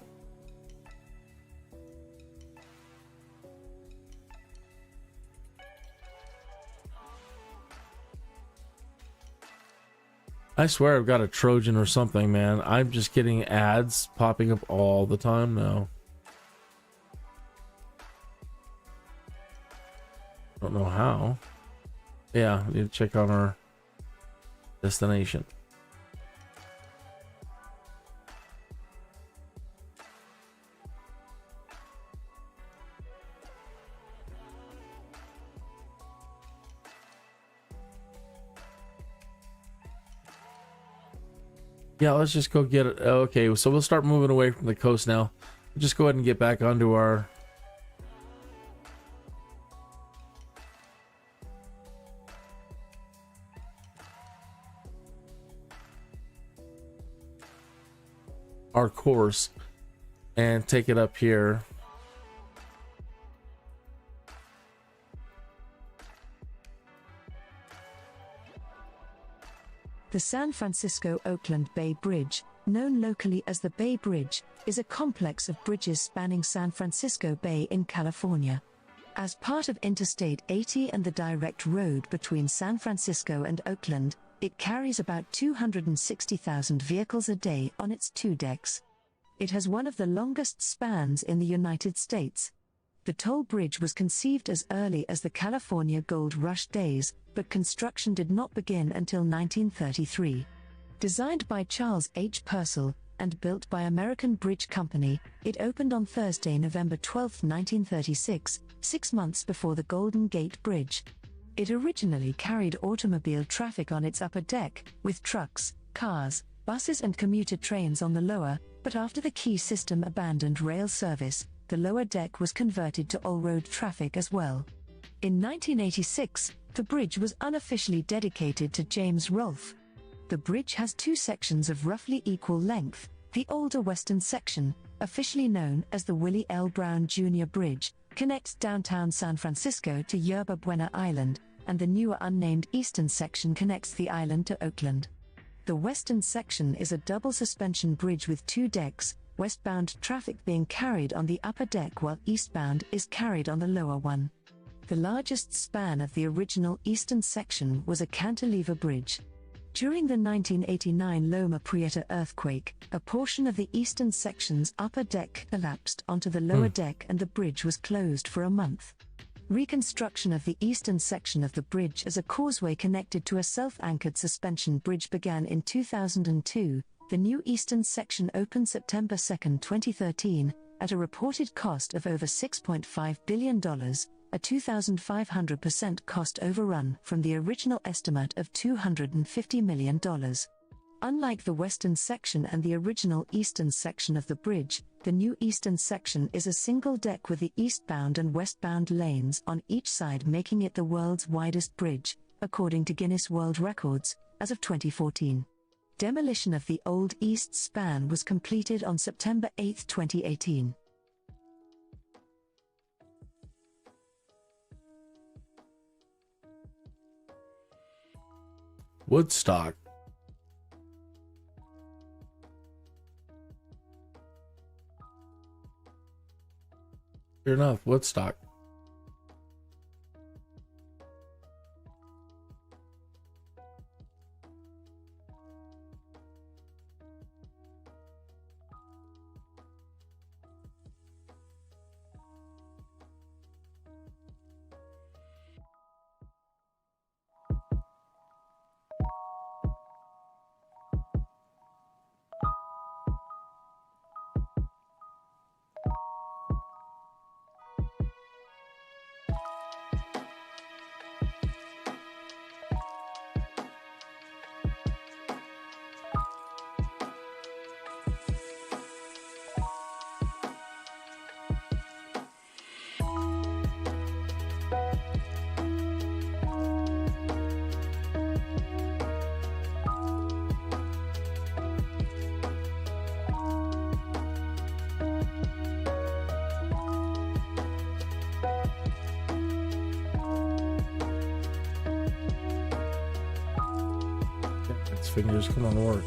I swear I've got a Trojan or something, man. I'm just getting ads popping up all the time now. Don't know how. Yeah, we need to check on our destination. Yeah, let's just go get it. Okay, so we'll start moving away from the coast now. Just go ahead and get back onto our course and take it up here. The San Francisco-Oakland Bay Bridge, known locally as the Bay Bridge, is a complex of bridges spanning San Francisco Bay in California. As part of Interstate 80 and the direct road between San Francisco and Oakland, it carries about 260,000 vehicles a day on its two decks. It has one of the longest spans in the United States. The toll bridge was conceived as early as the California Gold Rush days, but construction did not begin until 1933. Designed by Charles H. Purcell and built by American Bridge Company, it opened on Thursday, November 12, 1936, 6 months before the Golden Gate Bridge. It originally carried automobile traffic on its upper deck, with trucks, cars, buses and commuter trains on the lower, but after the Key system abandoned rail service, the lower deck was converted to all-road traffic as well. In 1986, the bridge was unofficially dedicated to James Rolfe. The bridge has two sections of roughly equal length: the older western section, officially known as the Willie L. Brown Jr. Bridge, connects downtown San Francisco to Yerba Buena Island, and the newer unnamed eastern section connects the island to Oakland. The western section is a double suspension bridge with two decks, westbound traffic being carried on the upper deck while eastbound is carried on the lower one. The largest span of the original eastern section was a cantilever bridge. During the 1989 Loma Prieta earthquake, a portion of the eastern section's upper deck collapsed onto the lower deck and the bridge was closed for a month. Reconstruction of the eastern section of the bridge as a causeway connected to a self-anchored suspension bridge began in 2002. The new eastern section opened September 2, 2013, at a reported cost of over $6.5 billion, a 2,500% cost overrun from the original estimate of $250 million. Unlike the western section and the original eastern section of the bridge, the new eastern section is a single deck with the eastbound and westbound lanes on each side, making it the world's widest bridge, according to Guinness World Records, as of 2014. Demolition of the old east span was completed on September 8, 2018. Woodstock. Sure enough, Woodstock. Fingers, come on, work.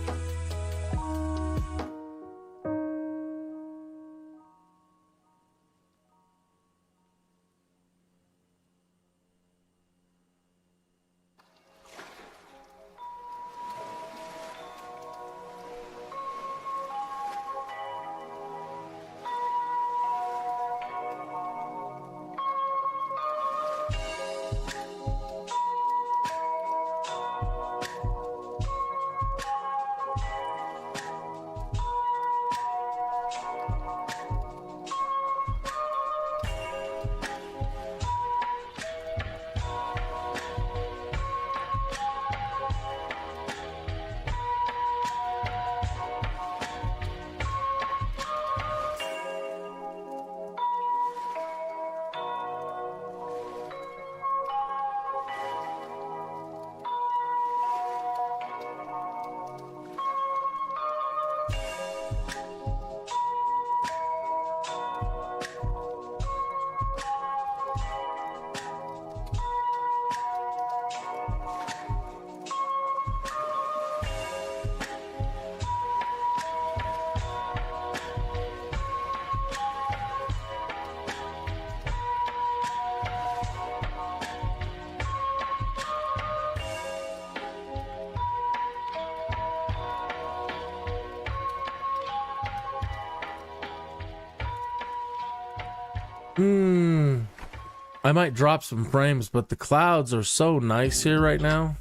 I might drop some frames, but the clouds are so nice here right now.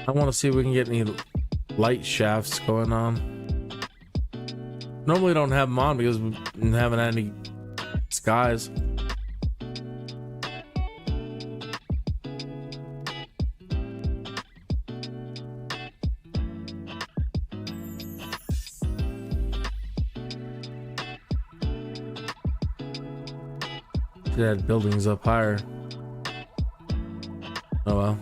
I want to see if we can get any light shafts going on. Normally don't have them on because we haven't had any skies. Should have buildings up higher. Oh well.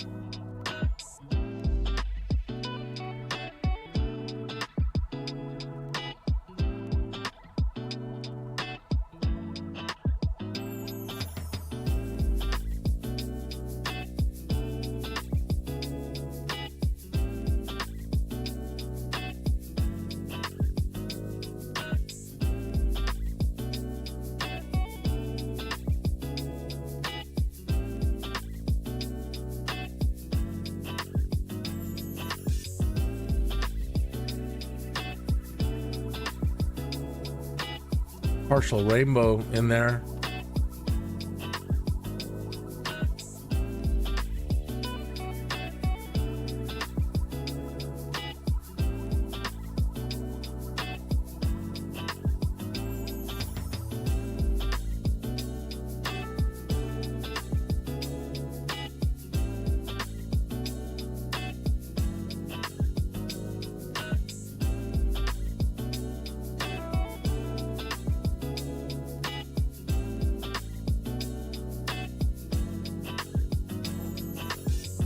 Partial rainbow in there.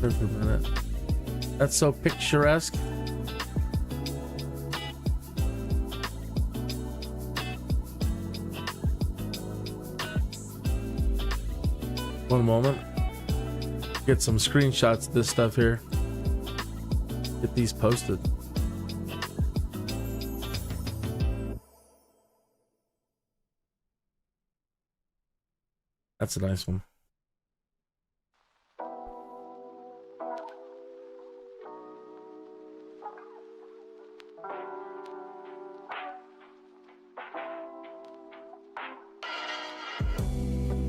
For a minute. That's so picturesque. One moment. Get some screenshots of this stuff here. Get these posted. That's a nice one.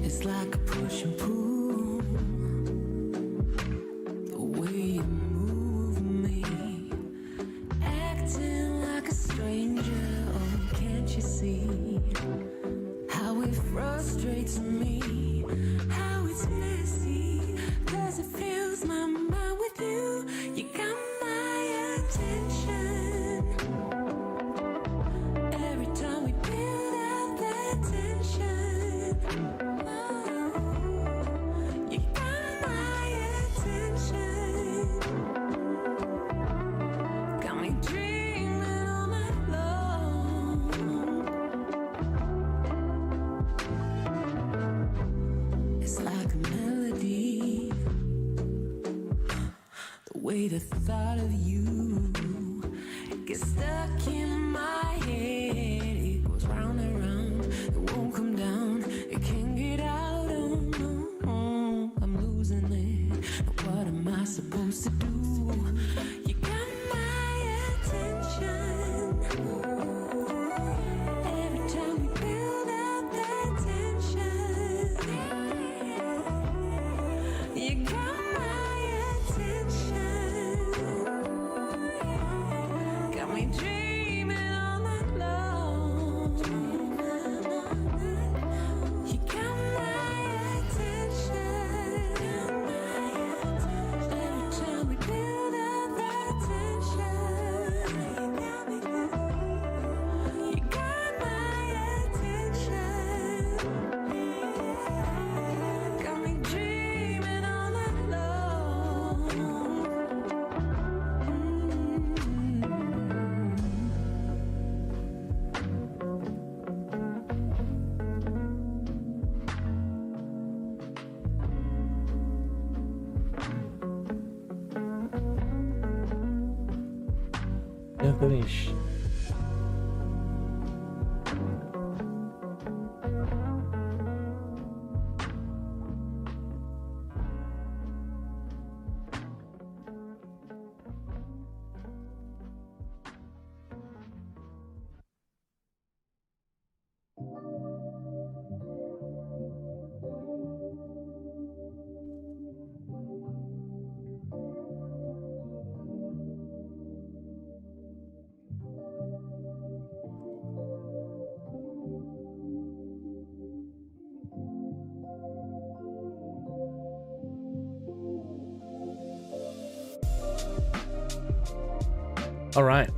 It's like a push and pull, the way you move me, acting like a stranger. Oh, can't you see how it frustrates me, how it's messy, 'cause it fills my mind with you. You got my attention every time we build up that tension. The thought of you gets stuck in my head. It goes round and round, it won't come down, it can't get out. Oh, no, I'm losing it. What am I supposed to do? You got my attention every time we build up that tension. You got dreaming all night long. You got my attention every time we build up that tension. You got my attention. Got me dreaming all night long. Finish. All right.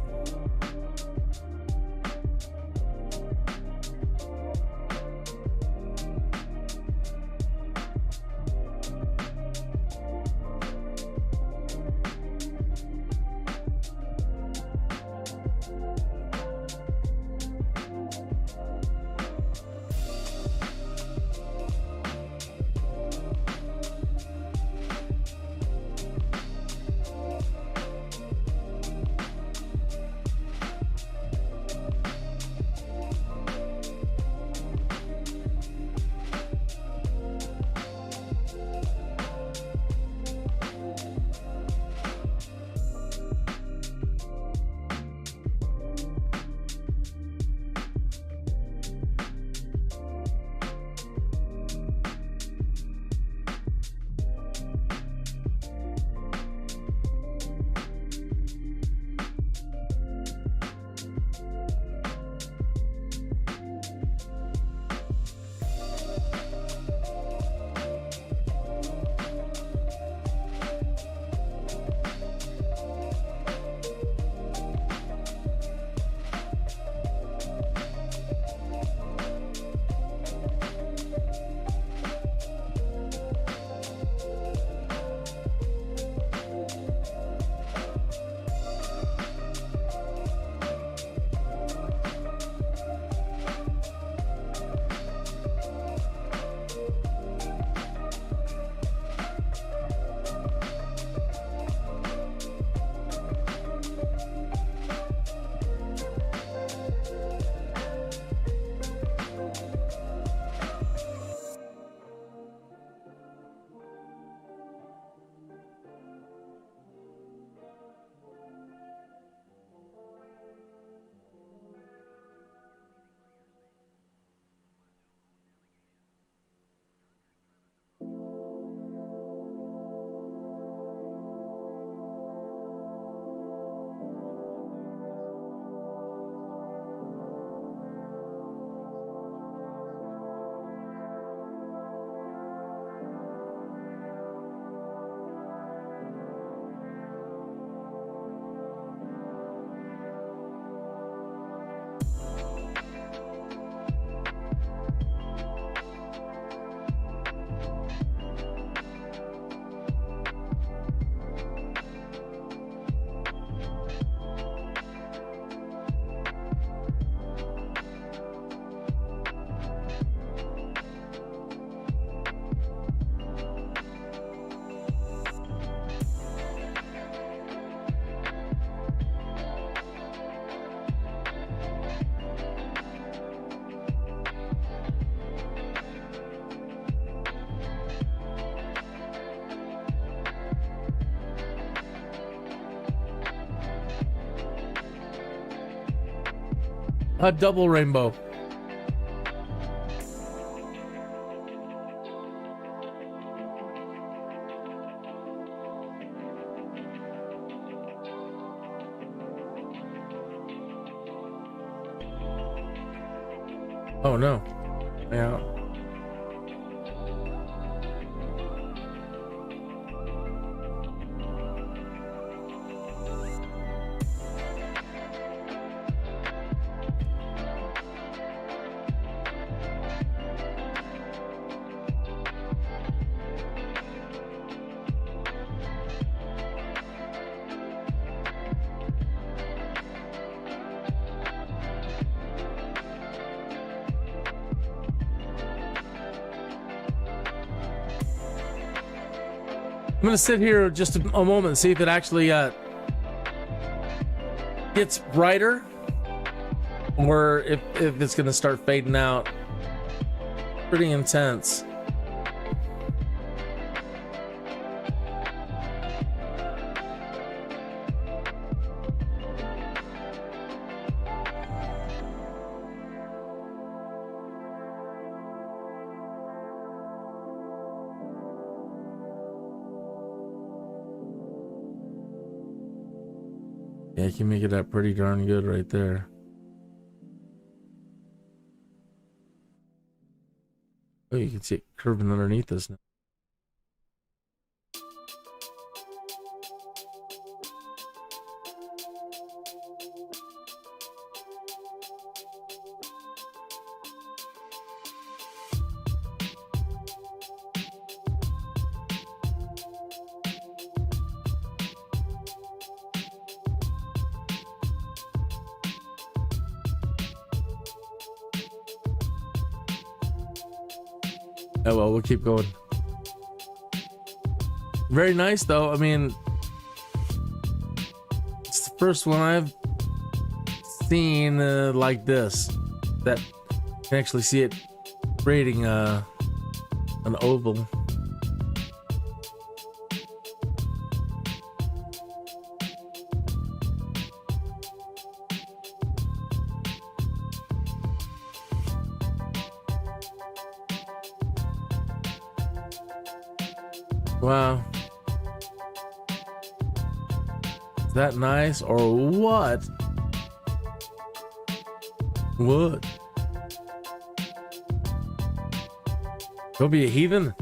A double rainbow. Oh no. Yeah. I'm going to sit here just a moment and see if it actually gets brighter or if it's going to start fading out. Pretty intense. Yeah, you can make it that pretty darn good right there. Oh, you can see it curving underneath us now. Oh well, we'll keep going. Very nice though. I mean, it's the first one I've seen like this that can actually see it creating an oval. Wow. Is that nice or what? What? Go be a heathen?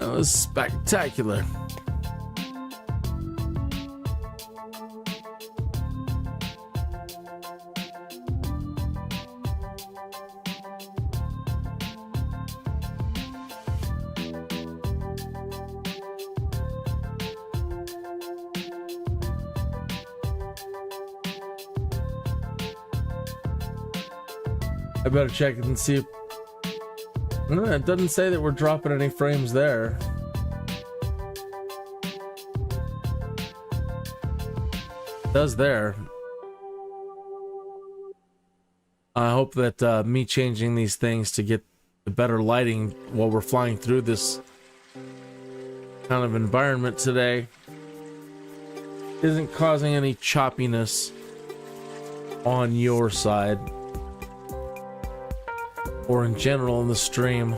That was spectacular. I better check it and see if... No, it doesn't say that we're dropping any frames there. It does there. I hope that me changing these things to get the better lighting while we're flying through this kind of environment today isn't causing any choppiness on your side. Or in general in the stream.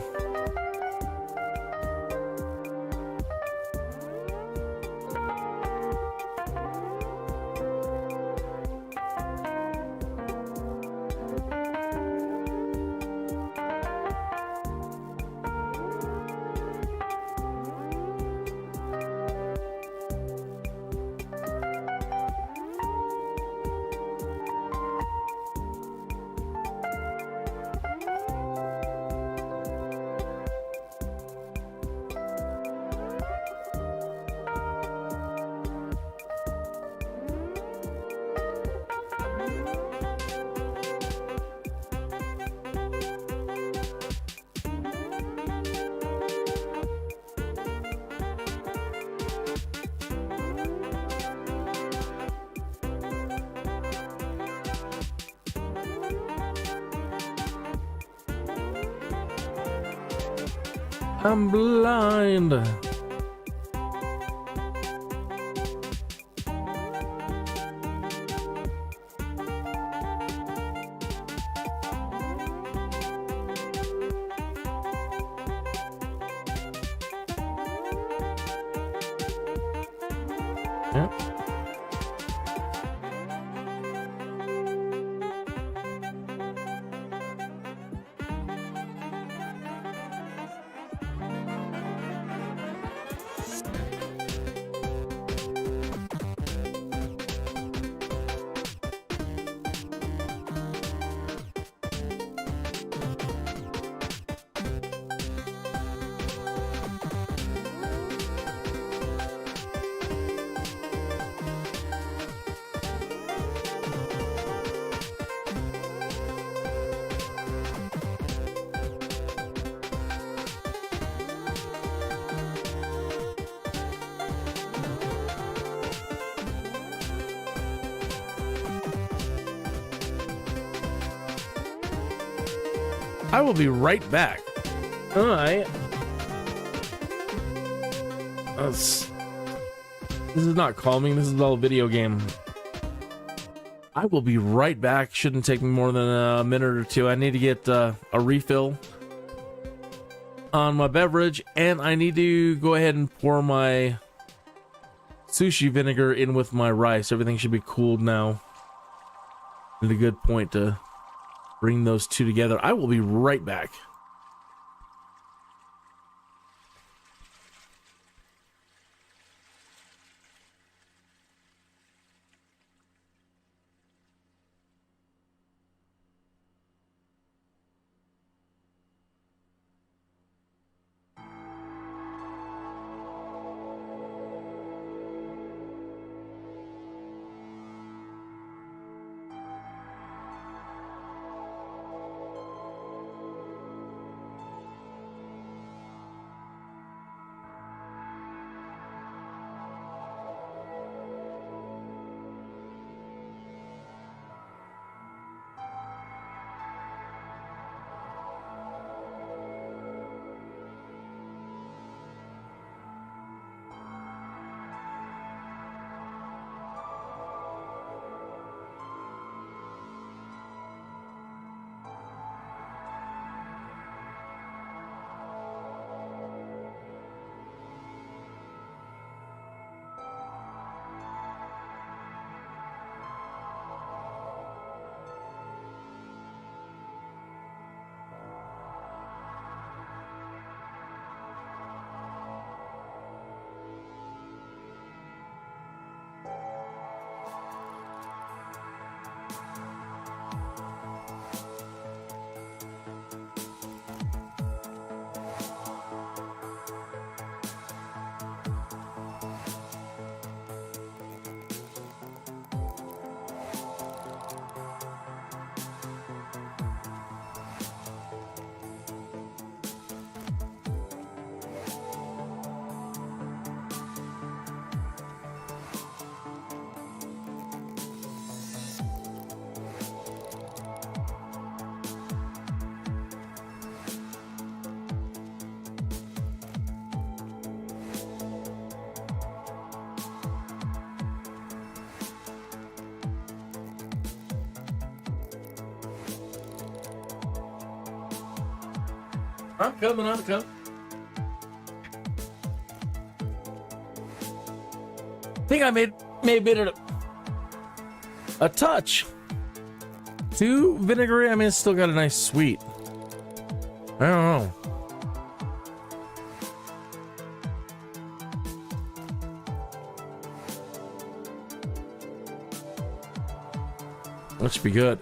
I'm blind. Yeah. I will be right back. Alright. This is not calming. This is all a video game. I will be right back. Shouldn't take me more than a minute or two. I need to get a refill on my beverage, and I need to go ahead and pour my sushi vinegar in with my rice. Everything should be cooled now. At a good point to bring those two together. I will be right back. I'm coming. I think I may have made it a touch too vinegary. I mean, it's still got a nice sweet. I don't know. That should be good.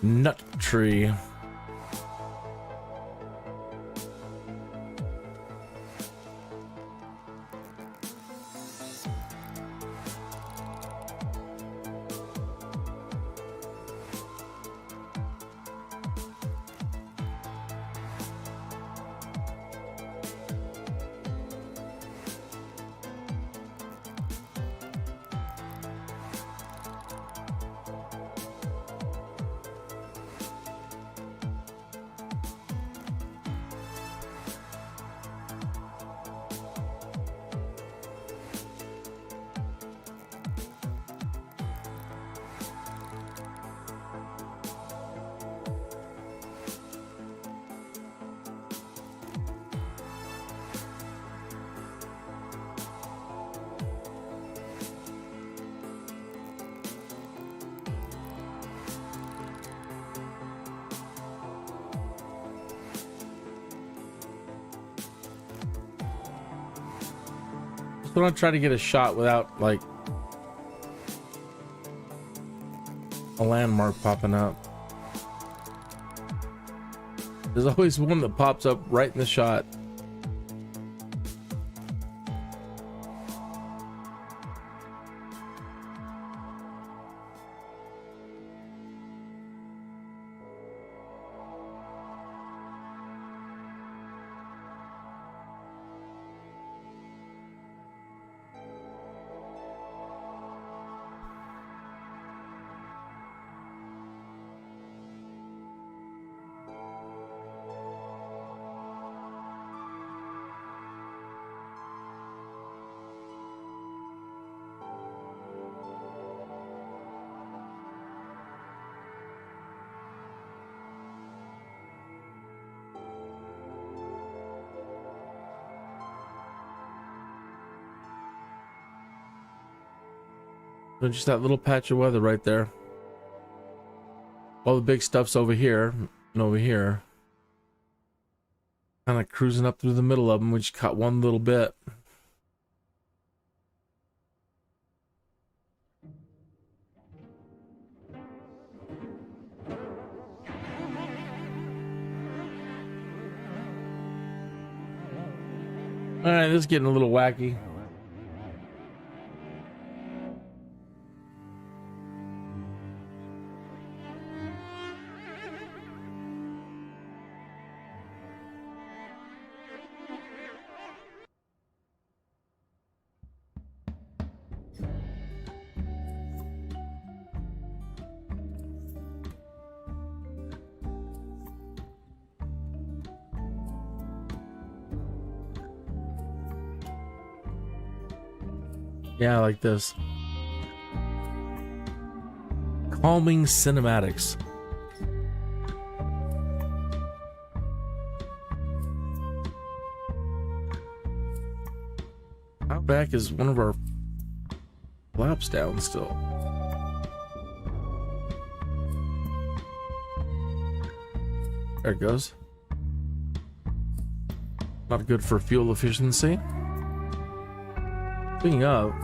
Nut tree. So I'm trying to get a shot without like a landmark popping up. There's always one that pops up right in the shot. Just that little patch of weather right there. All the big stuff's over here and over here. Kind of cruising up through the middle of them. We just caught one little bit. All right, this is getting a little wacky. Yeah, I like this. Calming cinematics. How back is one of our flaps down still? There it goes. Not good for fuel efficiency. Speaking of,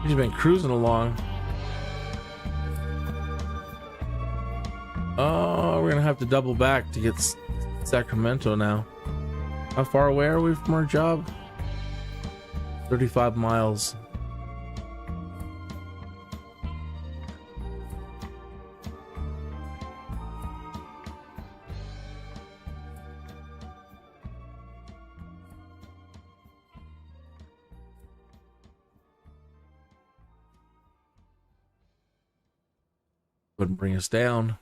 he's been cruising along. Oh, we're gonna have to double back to get Sacramento now. How far away are we from our job? 35 miles. Wouldn't bring us down.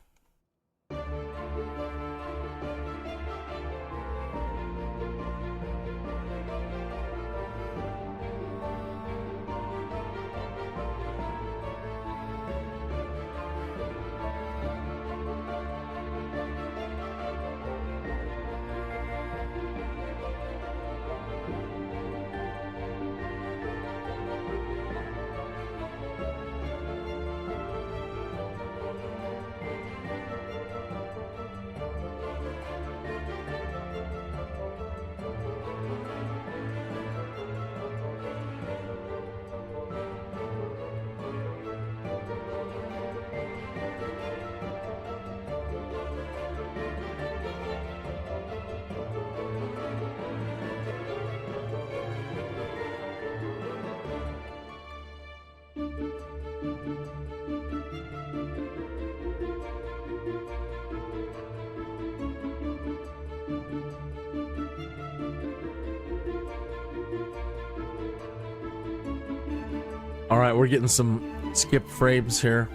All right, we're getting some skip frames here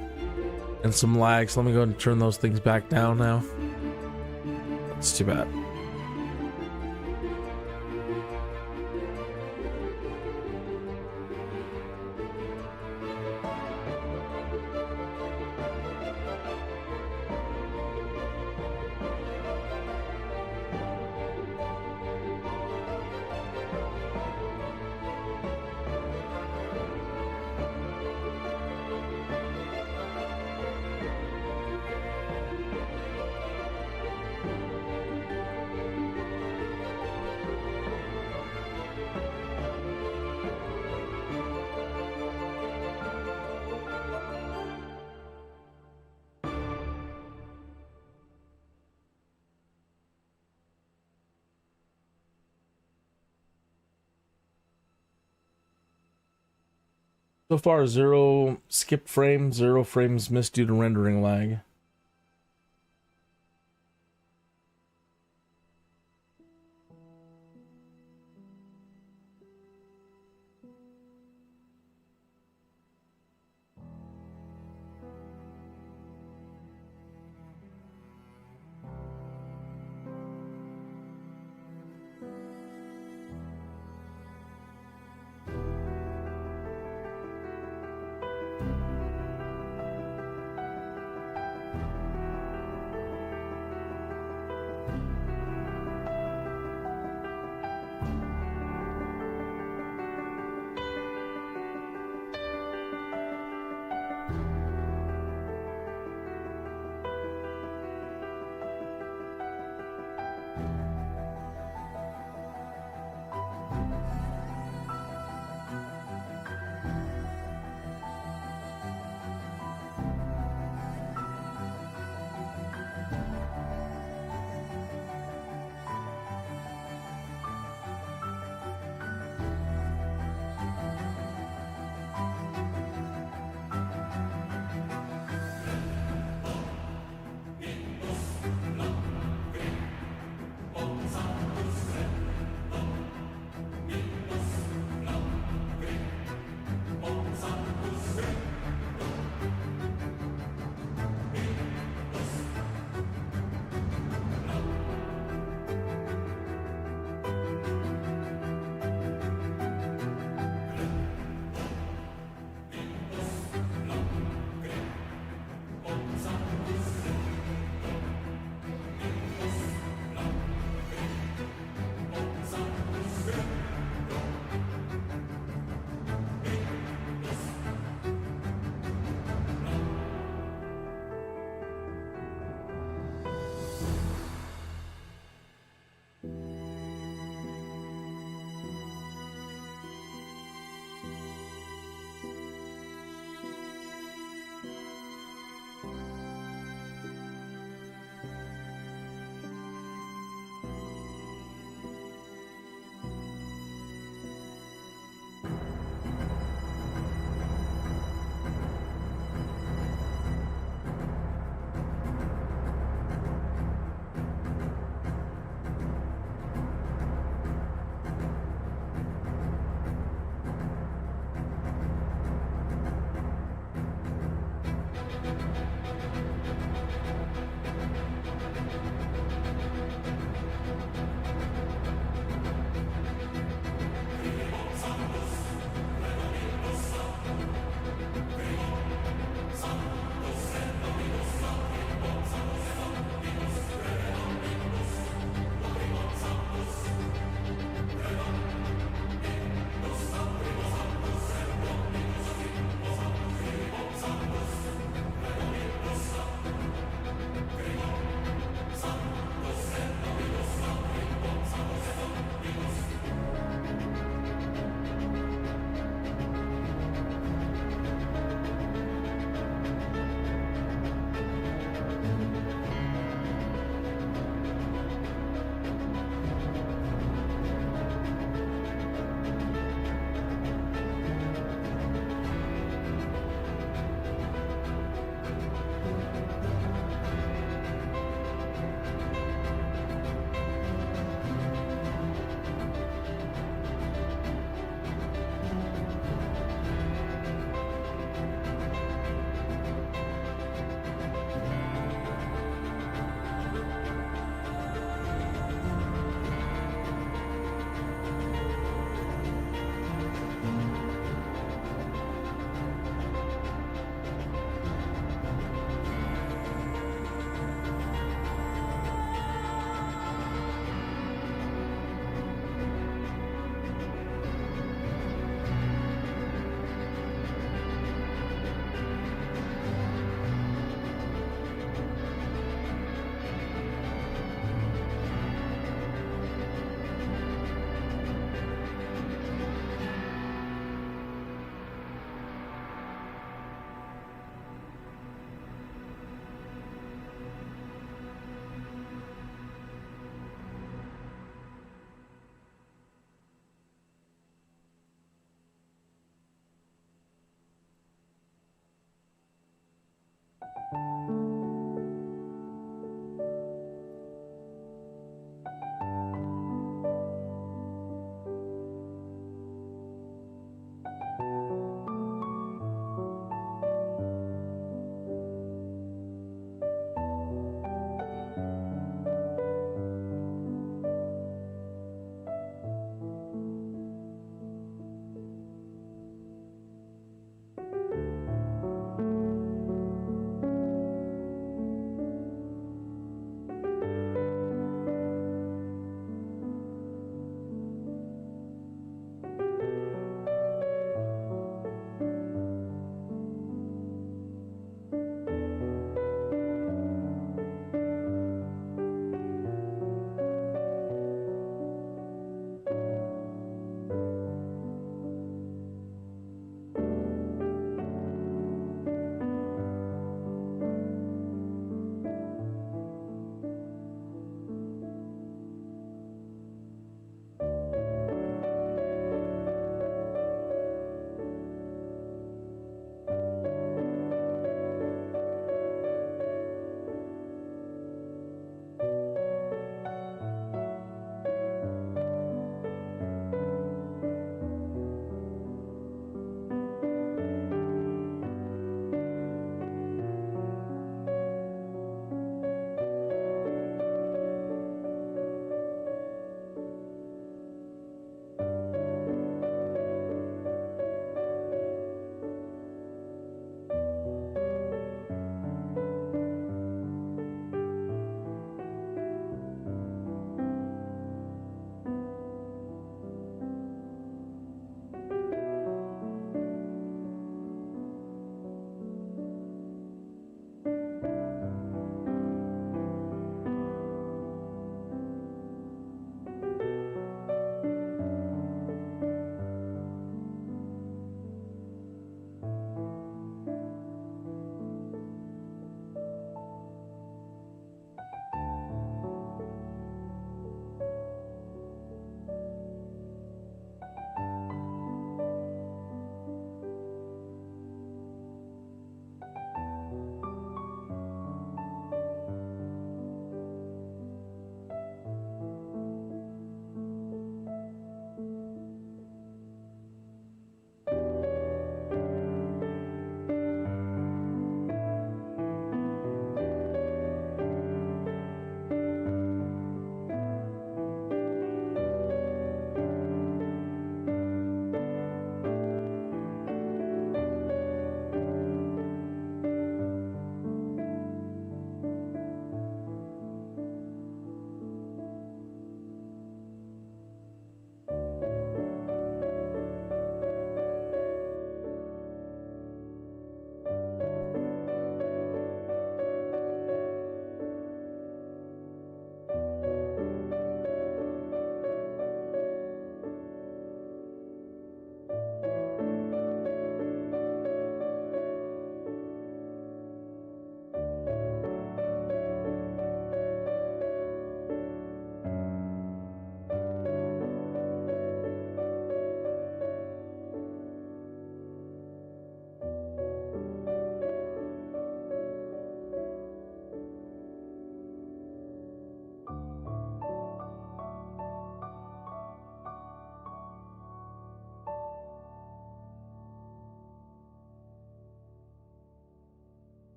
and some lags. Let me go ahead and turn those things back down now. That's too bad. So far, 0 skip frames, 0 frames missed due to rendering lag.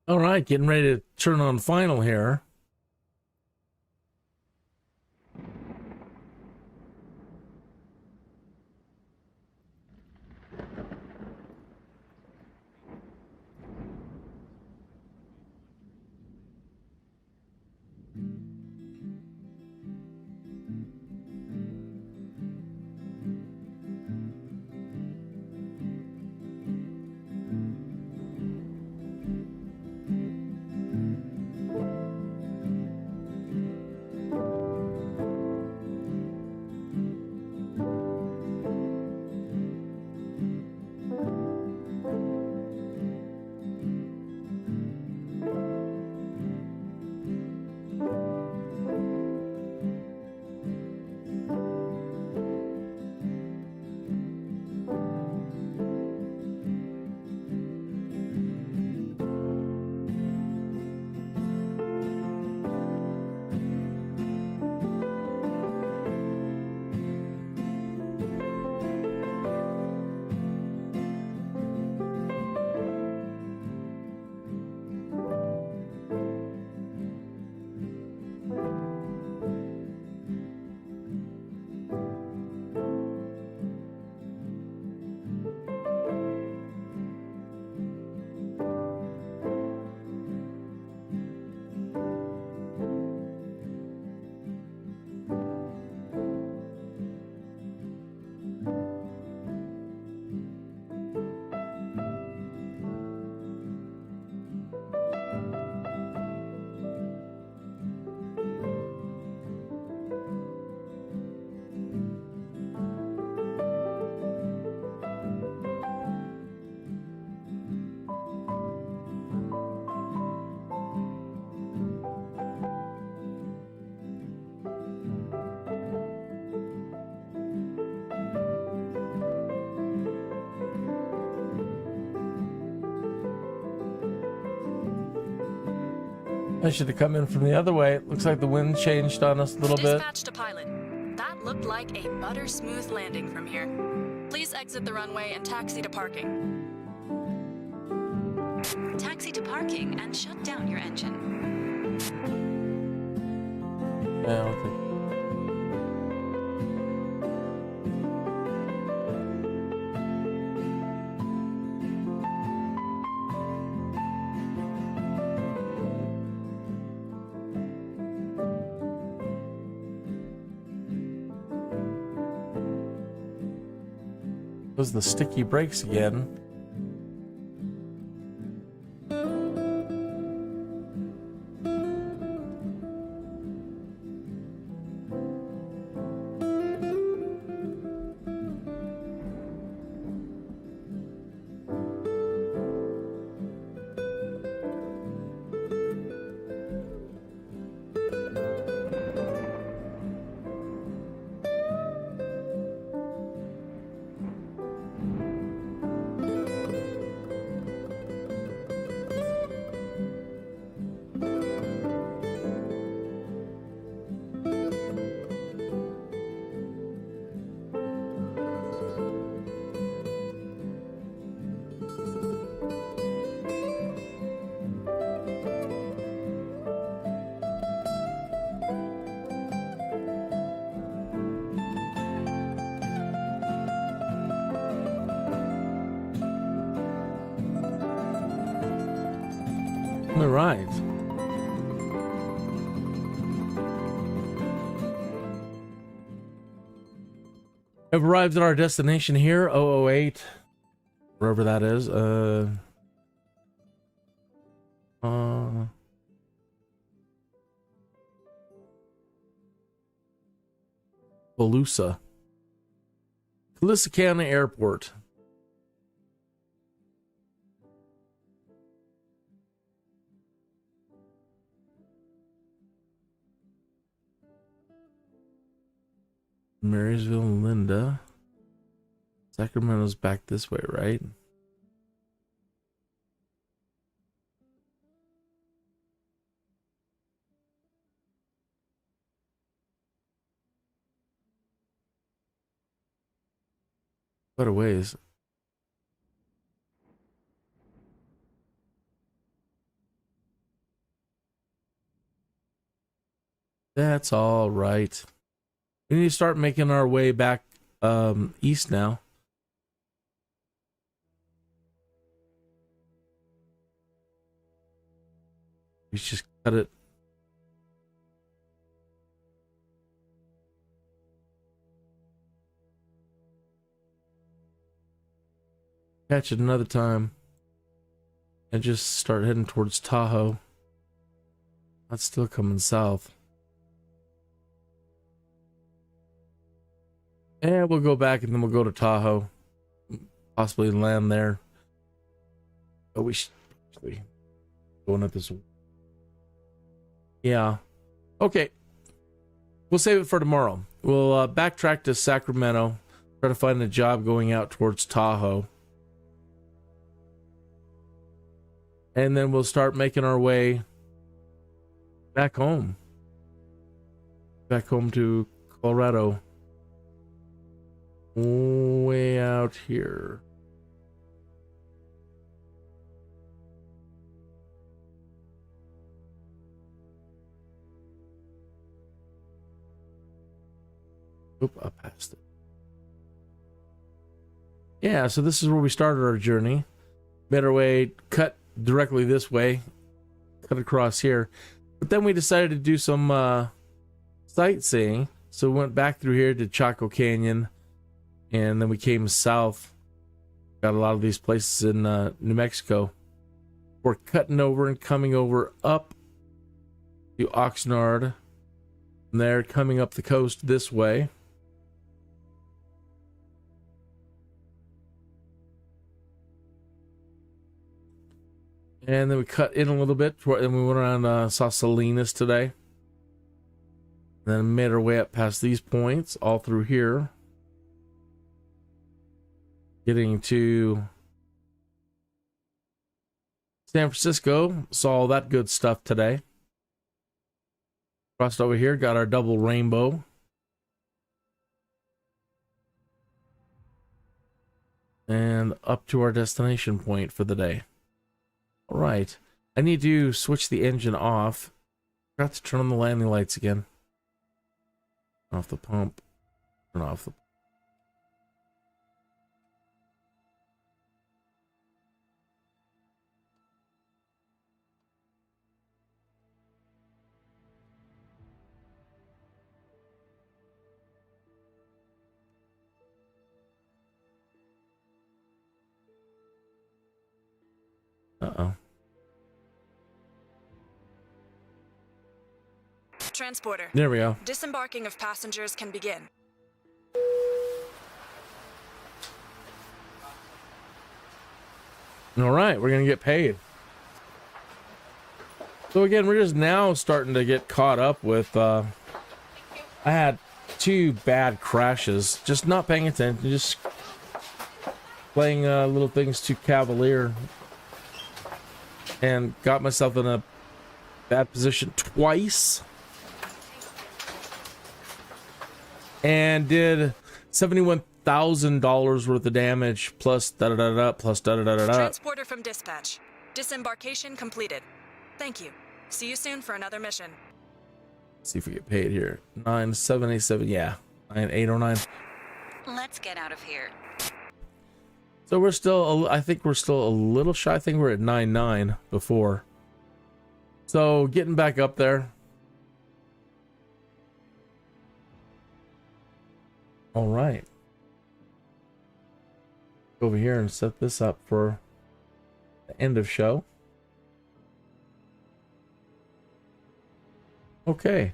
All right, getting ready to turn on final here. I should have come in from the other way. It looks like the wind changed on us a little bit. Dispatch to pilot. That looked like a butter smooth landing from here. Please exit the runway and taxi to parking. Taxi to parking and shut down your engine. Yeah, okay. Those are the sticky brakes again. All right. I've arrived at our destination here, 008, wherever that is. Volusia County Airport. Marysville, Linda. Sacramento's back this way, right? What a ways. That's all right. We need to start making our way back east now. We should just cut it. Catch it another time. And just start heading towards Tahoe. That's still coming south. And we'll go back and then we'll go to Tahoe. Possibly land there. But we should actually going up this way. Yeah. Okay. We'll save it for tomorrow. We'll backtrack to Sacramento. Try to find a job going out towards Tahoe. And then we'll start making our way back home. Back home to Colorado. Way out here. Oop, I passed it. Yeah, so this is where we started our journey. Made our way, cut directly this way, cut across here. But then we decided to do some sightseeing. So we went back through here to Chaco Canyon, and then we came south. Got a lot of these places in New Mexico. We're cutting over and coming over up to Oxnard. And they're coming up the coast this way. And then we cut in a little bit, and we went around, saw Salinas today. Then made our way up past these points, all through here. Getting to San Francisco, saw all that good stuff today. Crossed over here, got our double rainbow. And up to our destination point for the day. All right, I need to switch the engine off. Forgot to turn on the landing lights again. Turn off the pump. Turn off the. Uh-oh. Transporter. There we go. Disembarking of passengers can begin. All right, we're gonna get paid. So again, we're just now starting to get caught up with. I had 2 bad crashes. Just not paying attention. Just playing little things too cavalier. And got myself in a bad position twice. And did $71,000 worth of damage plus da-da-da-da plus da-da-da-da-da. Transporter from dispatch. Disembarkation completed. Thank you. See you soon for another mission. Let's see if we get paid here. 9787, yeah. 9809. Let's get out of here. So we're still, I think we're still a little shy. I think we're at 99 before. So getting back up there. All right. Over here and set this up for the end of show. Okay.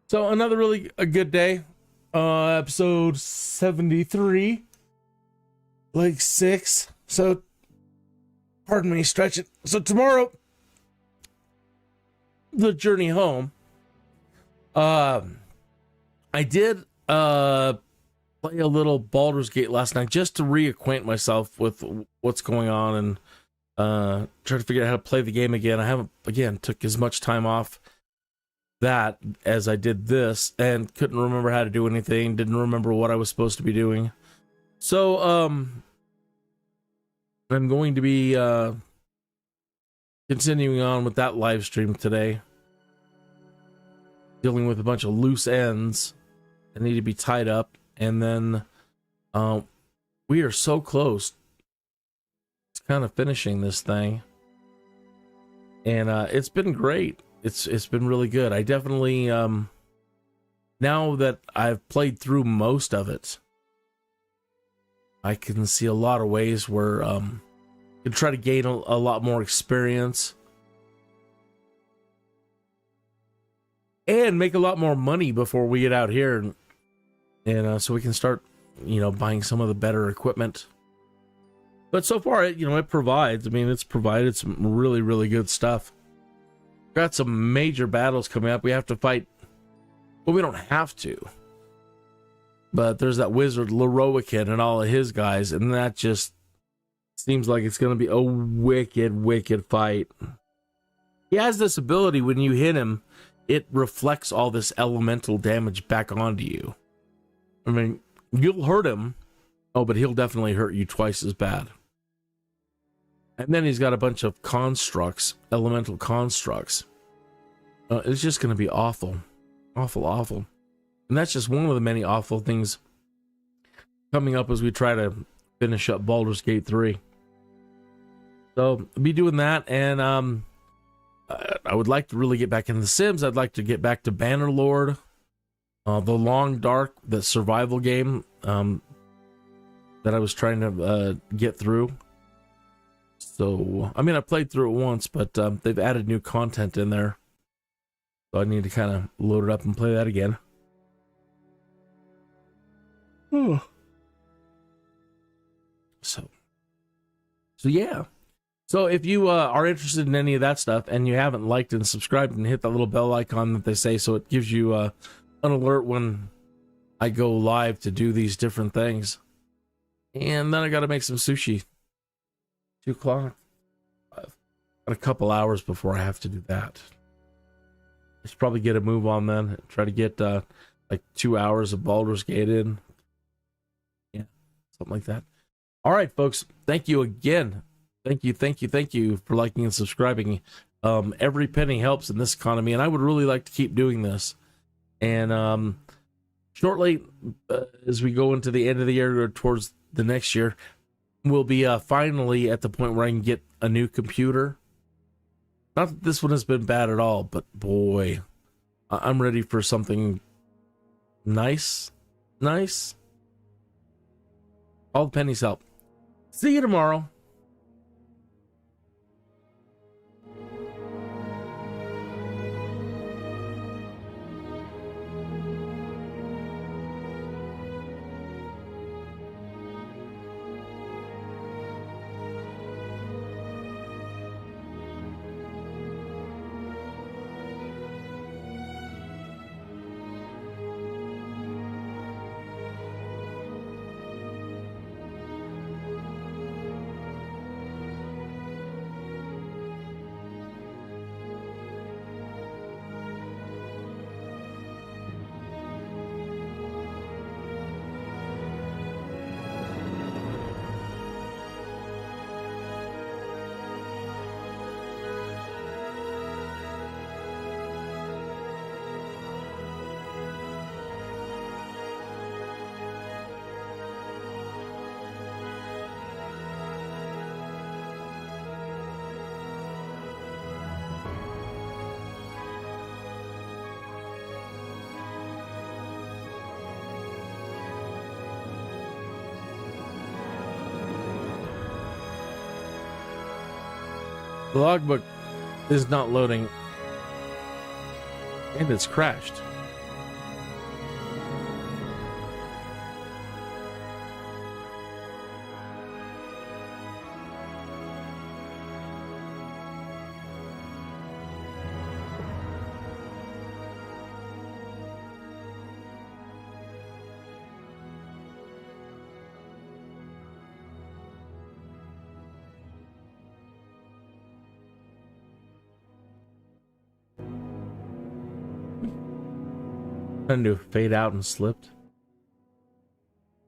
So another really a good day. Episode 73. Like 6. So pardon me stretching. So tomorrow the journey home. I did play a little Baldur's Gate last night just to reacquaint myself with what's going on and try to figure out how to play the game again. I haven't took as much time off that as I did this and couldn't remember how to do anything, didn't remember what I was supposed to be doing. So I'm going to be continuing on with that live stream today. dealing with a bunch of loose ends that need to be tied up. And then we are so close to kind of finishing this thing. And it's been great. It's been really good. I definitely, now that I've played through most of it, I can see a lot of ways where you can try to gain a lot more experience and make a lot more money before we get out here, and so we can start, buying some of the better equipment. But so far, it provides. I mean, it's provided some really, really good stuff. Got some major battles coming up. We have to fight. Well, we don't have to. But there's that wizard Leroican and all of his guys, and that just seems like it's going to be a wicked, wicked fight. He has this ability, when you hit him, it reflects all this elemental damage back onto you. I mean, you'll hurt him. Oh, but he'll definitely hurt you twice as bad. And then he's got a bunch of constructs, elemental constructs. It's just going to be awful. Awful, awful. And that's just one of the many awful things coming up as we try to finish up Baldur's Gate 3. So, I'll be doing that, and I would like to really get back into The Sims. I'd like to get back to Bannerlord, The Long Dark, the survival game that I was trying to get through. So, I mean, I played through it once, but they've added new content in there. So I need to kind of load it up and play that again. So yeah. So if you are interested in any of that stuff and you haven't liked and subscribed, and hit that little bell icon that they say, so it gives you an alert when I go live to do these different things. And then I got to make some sushi. 2 o'clock. I've got a couple hours before I have to do that. I should probably get a move on then. Try to get like 2 hours of Baldur's Gate in. Yeah, something like that. All right, folks. Thank you again. Thank you for liking and subscribing. Every penny helps in this economy, and I would really like to keep doing this. And shortly, as we go into the end of the year or towards the next year, we'll be finally at the point where I can get a new computer. Not that this one has been bad at all, but boy, I'm ready for something nice. All the pennies help. See you tomorrow. The logbook is not loading, and it's crashed. Trying to fade out and slipped.